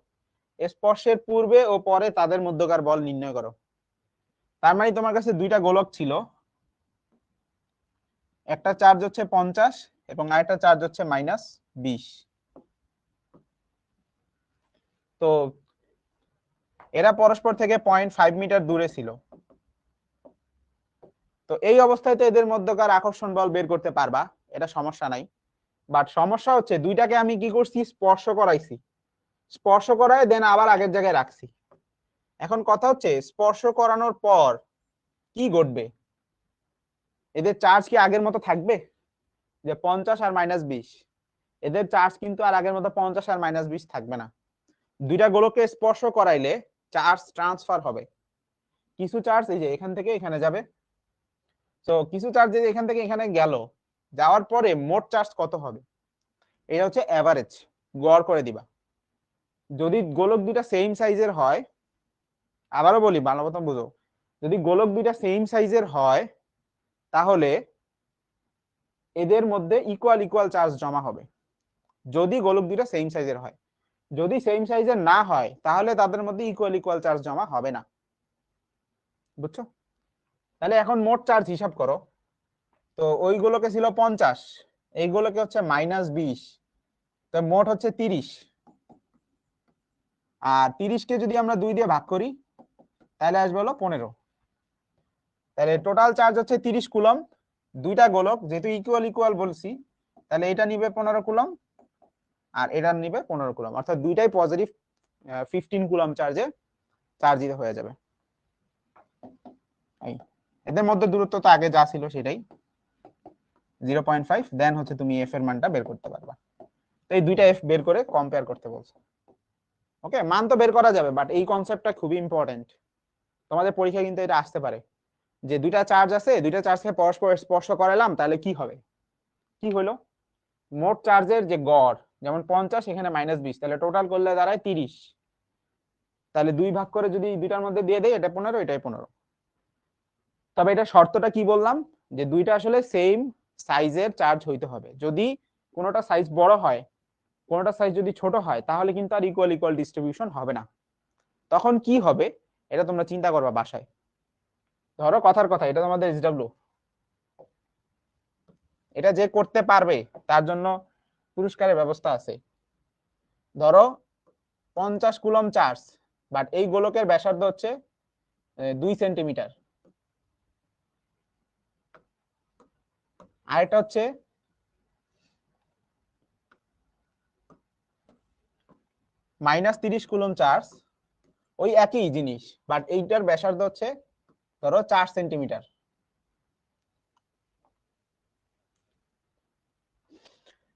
স্পর্শের পূর্বে ও পরে তাদের মধ্যকার বল নির্ণয় করো। তার মানে তোমার কাছে দুইটা গোলক ছিল, একটা চার্জ হচ্ছে 50 এবং আরেকটা চার্জ হচ্ছে -20। তো এরা পরস্পর থেকে 0.5 মিটার দূরে ছিল। তো এই অবস্থায় তো এদের মধ্যকার আকর্ষণ বল বের করতে পারবা, এটা সমস্যা নাই। বাট সমস্যা হচ্ছে দুইটাকে আমি কি করছি, স্পর্শ করাইছি। স্পর্শ করায় দেন আবার আগের জায়গায় রাখছি। এখন কথা হচ্ছে স্পর্শ করানোর পর কি ঘটবে, এদের চার্জ কি আগের মতো থাকবে? যে 50 আর -20, এদের চার্জ কিন্তু আর আগের মতো 50 আর -20 থাকবে না। দুইটা গোলককে স্পর্শ করাইলে চার্জ ট্রান্সফার হবে। কিছু চার্জ এই যে এখান থেকে এখানে যাবে, তো কিছু চার্জ এখান থেকে এখানে গেল, যাওয়ার পরে মোট চার্জ কত হবে, এটা হচ্ছে এভারেজ, গড় করে দিবা। যদি গোলক দুইটা সেম সাইজের হয়, আবারও বলি ভালো মতো বুঝো, যদি গোলক দুইটা সেম সাইজের হয় তাহলে এদের মধ্যে ইকুয়াল ইকুয়াল চার্জ জমা হবে, যদি গোলক দুইটা সেম সাইজের হয়। যদি সেম সাইজের না হয় তাহলে তাদের মধ্যে ইকুয়াল ইকুয়াল চার্জ জমা হবে না। বুঝছো? তাহলে এখন মোট চার্জ হিসাব করো। তো ওই গোলকে ছিল 50, এই গোলকে হচ্ছে -20, তো মোট হচ্ছে 30। আর 30কে যদি আমরা 2 দিয়ে ভাগ করি তাহলে আসবে হলো 15। তাহলে টোটাল চার্জ হচ্ছে 30 কুলম। দুইটা গোলক যেহেতু ইকুয়াল ইকুয়াল বলছি, তাহলে এটা নিবে 15 কুলম আর এটা নিবে 15 কুলম, অর্থাৎ দুইটাই পজিটিভ 15 কুলম চার্জে চার্জিত হয়ে যাবে। এই এদের মধ্যে দূরত্ব তো আগে যা ছিল সেটাই 0.5, দেন হচ্ছে তুমি এফ এর মানটা বের করতে পারবা। তো এই দুইটা এফ বের করে কম্পেয়ার করতে বলছো। ওকে, মান তো বের করা যাবে, বাট এই কনসেপ্টটা খুবই ইম্পর্টেন্ট, তোমাদের পরীক্ষা কিন্তু এটা আসতে পারে যে দুইটা চার্জ আছে, দুইটা চার্জকে পরস্পর স্পর্শ করালাম তাহলে কি হবে, কি হলো মোট চার্জের যে গড়, যেমন 50 এখানে -20, তাহলে টোটাল করলে দাঁড়ায় 30। তাহলে 2 ভাগ করে যদি দুইটার মধ্যে দিয়ে দেয়, এটা 15, এটাই 15। তবে এটা শর্তটা কি বললাম, যে দুইটা আসলে সেম সাইজের চার্জ হইতে হবে। যদি কোনোটা সাইজ বড় হয়, কোনোটা সাইজ যদি ছোট হয়, তাহলে কিন্তু আর ইকুয়াল ইকুয়াল ডিস্ট্রিবিউশন হবে না। তখন কি হবে এটা তোমরা চিন্তা করবা বাসায়। ধরো কথার কথা, এটা তোমাদের এসডব্লিউ, এটা যে করতে পারবে তার জন্য পুরস্কারের ব্যবস্থা আছে। ধরো 50 কুলম চার্জ, বাট এই গোলকের ব্যাসার্ধ হচ্ছে 2 সেন্টিমিটার, আর এটা হচ্ছে -30 কুলম চার্জ, ওই একই জিনিস, বাট এইটার ব্যাসার্ধ হচ্ছে ধরো 4 সেন্টিমিটার।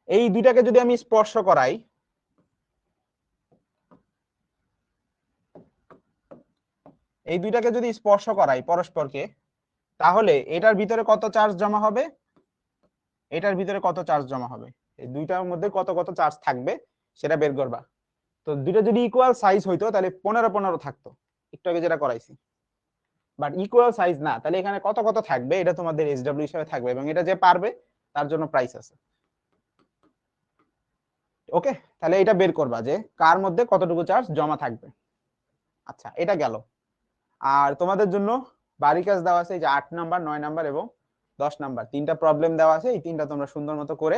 এই দুইটাকে যদি আমি স্পর্শ করাই, এই দুইটাকে যদি স্পর্শ করাই পরস্পরকে, তাহলে এটার ভিতরে কত চার্জ জমা হবে, এটার ভিতরে কত চার্জ জমা হবে, এই দুইটার মধ্যে কত কত চার্জ থাকবে সেটা বের করবা। তো দুইটা যদি ইকুয়াল সাইজ হইতো তাহলে 15-15 থাকতো, একটু আগে যেটা করাইছি। বাট ইকুয়াল সাইজ না, তাহলে এখানে কত কত থাকবে এটা তোমাদের এসডব্লিউ হিসেবে থাকবে, এবং এটা যে পারবে তার জন্য প্রাইস আছে। ওকে, তাহলে এটা বের করবা যে কার মধ্যে কতটুকু চার্জ জমা থাকবে। আচ্ছা, এটা গেল। আর তোমাদের জন্য বাড়ি কাজ দেওয়া আছে, যে 8 নাম্বার, 9 নাম্বার এবং 10 নাম্বার, তিনটা প্রবলেম দেওয়া আছে। এই তিনটা তোমরা সুন্দর মতো করে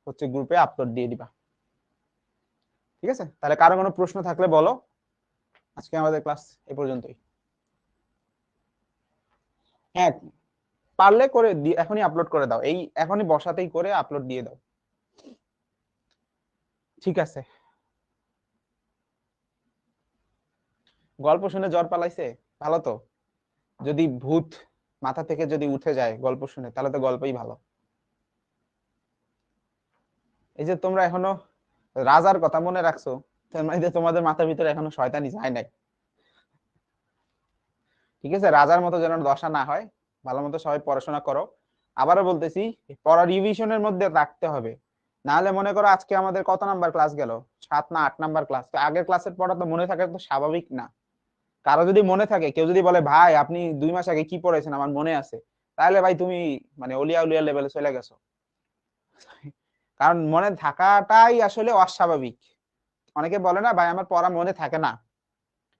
হচ্ছে গ্রুপে আপলোড দিয়ে দিবা। ঠিক আছে, তাহলে কারো কোনো প্রশ্ন থাকলে বলো। আজকে আমাদের ক্লাস এ পর্যন্তই। হ্যাঁ, পারলে করে এখনই আপলোড করে দাও, এই এখনই বসাতেই করে আপলোড দিয়ে দাও। ঠিক আছে, গল্প শুনে জ্বর পালাইছে, ভালো তো। যদি ভূত মাথা থেকে যদি উঠে যায় গল্প শুনে, তাহলে তো গল্পই ভালো। এই যে তোমরা এখনো রাজার কথা মনে রাখছো, তার মানে যে তোমাদের মাথার ভিতরে এখনো শয়তানি যায় নাই। ঠিক আছে, রাজার মতো যেন দশা না হয়, ভালো মতো সবাই পড়াশোনা করো। আবারও বলতেছি, পড়া রিভিশনের মধ্যে রাখতে হবে, না হলে মনে করো আজকে আমাদের কত নাম্বার ক্লাস গেল, 7 না 8 নাম্বার ক্লাস, তো আগের ক্লাসের পড়া তো মনে থাকা তো স্বাভাবিক না। কারো যদি মনে থাকে, কেউ যদি বলে ভাই আপনি 2 মাস আগে কি পড়েছেন আমার মনে আছে, তাহলে ভাই তুমি মানে অলিয়া উলিয়া লেভেলে চলে গেছো। কারণ মনে থাকাটাই আসলে অস্বাভাবিক। অনেকে বলে না ভাই আমার পড়া মনে থাকে না,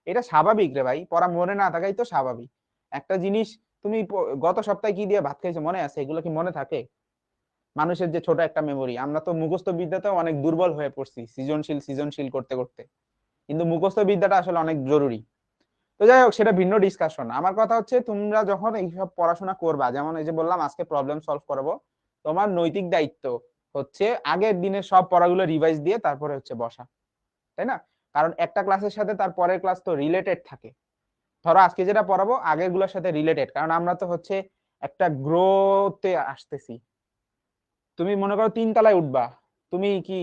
এটা স্বাভাবিক রে ভাই, পড়া মনে না থাকাই তো স্বাভাবিক। একটা জিনিস তুমি গত সপ্তাহে কি দিয়ে ভাত খাইছো মনে আছে, এগুলো কি মনে থাকে? মানুষের যে ছোট একটা মেমোরি, আমরা তো মুখস্থ বিদ্যাতেও অনেক দুর্বল হয়ে পড়ছি সৃজনশীল সৃজনশীল করতে করতে, কিন্তু মুখস্থ বিদ্যাটা আসলে অনেক জরুরি। তো যাই হোক, সেটা ভিন্ন ডিসকাশন। আমার কথা হচ্ছে তোমরা যখন এইসব পড়াশোনা করবা, যেমন এই যে বললাম আজকে প্রবলেম সলভ করবো, তোমার নৈতিক দায়িত্ব হচ্ছে আগের দিনের সব পড়াগুলো রিভাইজ দিয়ে তারপরে হচ্ছে বসা, তাই না? কারণ একটা ক্লাসের সাথে তার পরের ক্লাস তো রিলেটেড থাকে। ধরো আজকে যেটা পড়াবো আগের গুলোর সাথে রিলেটেড, কারণ আমরা তো হচ্ছে একটা গ্রোতে আসতেছি। তুমি মনে করো 3 তলায় উঠবা, তুমি কি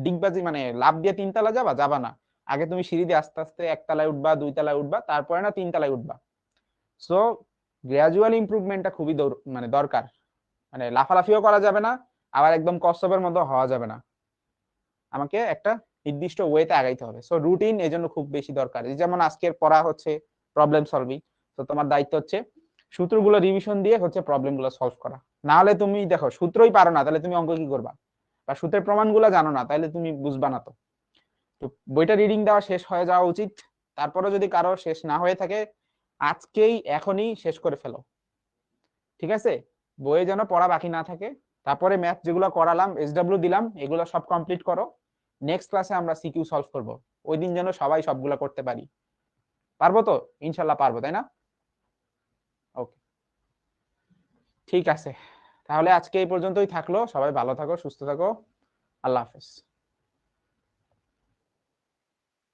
ডিগবাজি মানে লাফ দিয়ে 3 তলা যাবা? যাবা না। আগে তুমি সিঁড়ি দিয়ে আস্তে আস্তে 1 তলায় উঠবা, 2 তলায় উঠবা, তারপরে না 3 তলায় উঠবা। সো গ্রাজুয়াল ইমপ্রুভমেন্টটা খুবই মানে দরকার। মানে লাফালাফিও করা যাবে না, আবার একদম কচ্ছপের মতো হওয়া যাবে না। আমাকে একটা নির্দিষ্ট ওয়েতে আগাইতে হবে। সো রুটিন এজন্য খুব বেশি দরকার। যেমন আজকের পড়া হচ্ছে প্রবলেম সলভিং, তো তোমার দায়িত্ব হচ্ছে সূত্রগুলো রিভিশন দিয়ে হচ্ছে প্রবলেমগুলো সলভ করা। না হলে তুমি দেখো সূত্রই পারো না, তাহলে তুমি অঙ্ক কি করবা? বা সূত্রের প্রমাণগুলো জানো না, তাহলে তুমি বুঝবা না। তো তো বইটা রিডিং দেওয়া শেষ হয়ে যাওয়া উচিত। তারপরে যদি কারো শেষ না হয়ে থাকে, আজকেই এখনই শেষ করে ফেলো, ঠিক আছে? বইয়ে যেন পড়া বাকি না থাকে। তারপরে ম্যাথ যেগুলো করালাম, এসডব্লিউ দিলাম, এগুলো সব কমপ্লিট করো। নেক্সট ক্লাসে আমরা সিকিউ সলভ করব। ওই দিন যেন সবাই সবগুলো করতে পারি। পারবো তো? ইনশাল্লাহ পারবো, তাই না? ওকে, ঠিক আছে। তাহলে আজকে এই পর্যন্তই থাকলো। সবাই ভালো থাকো, সুস্থ থাকো। আল্লাহ হাফেজ।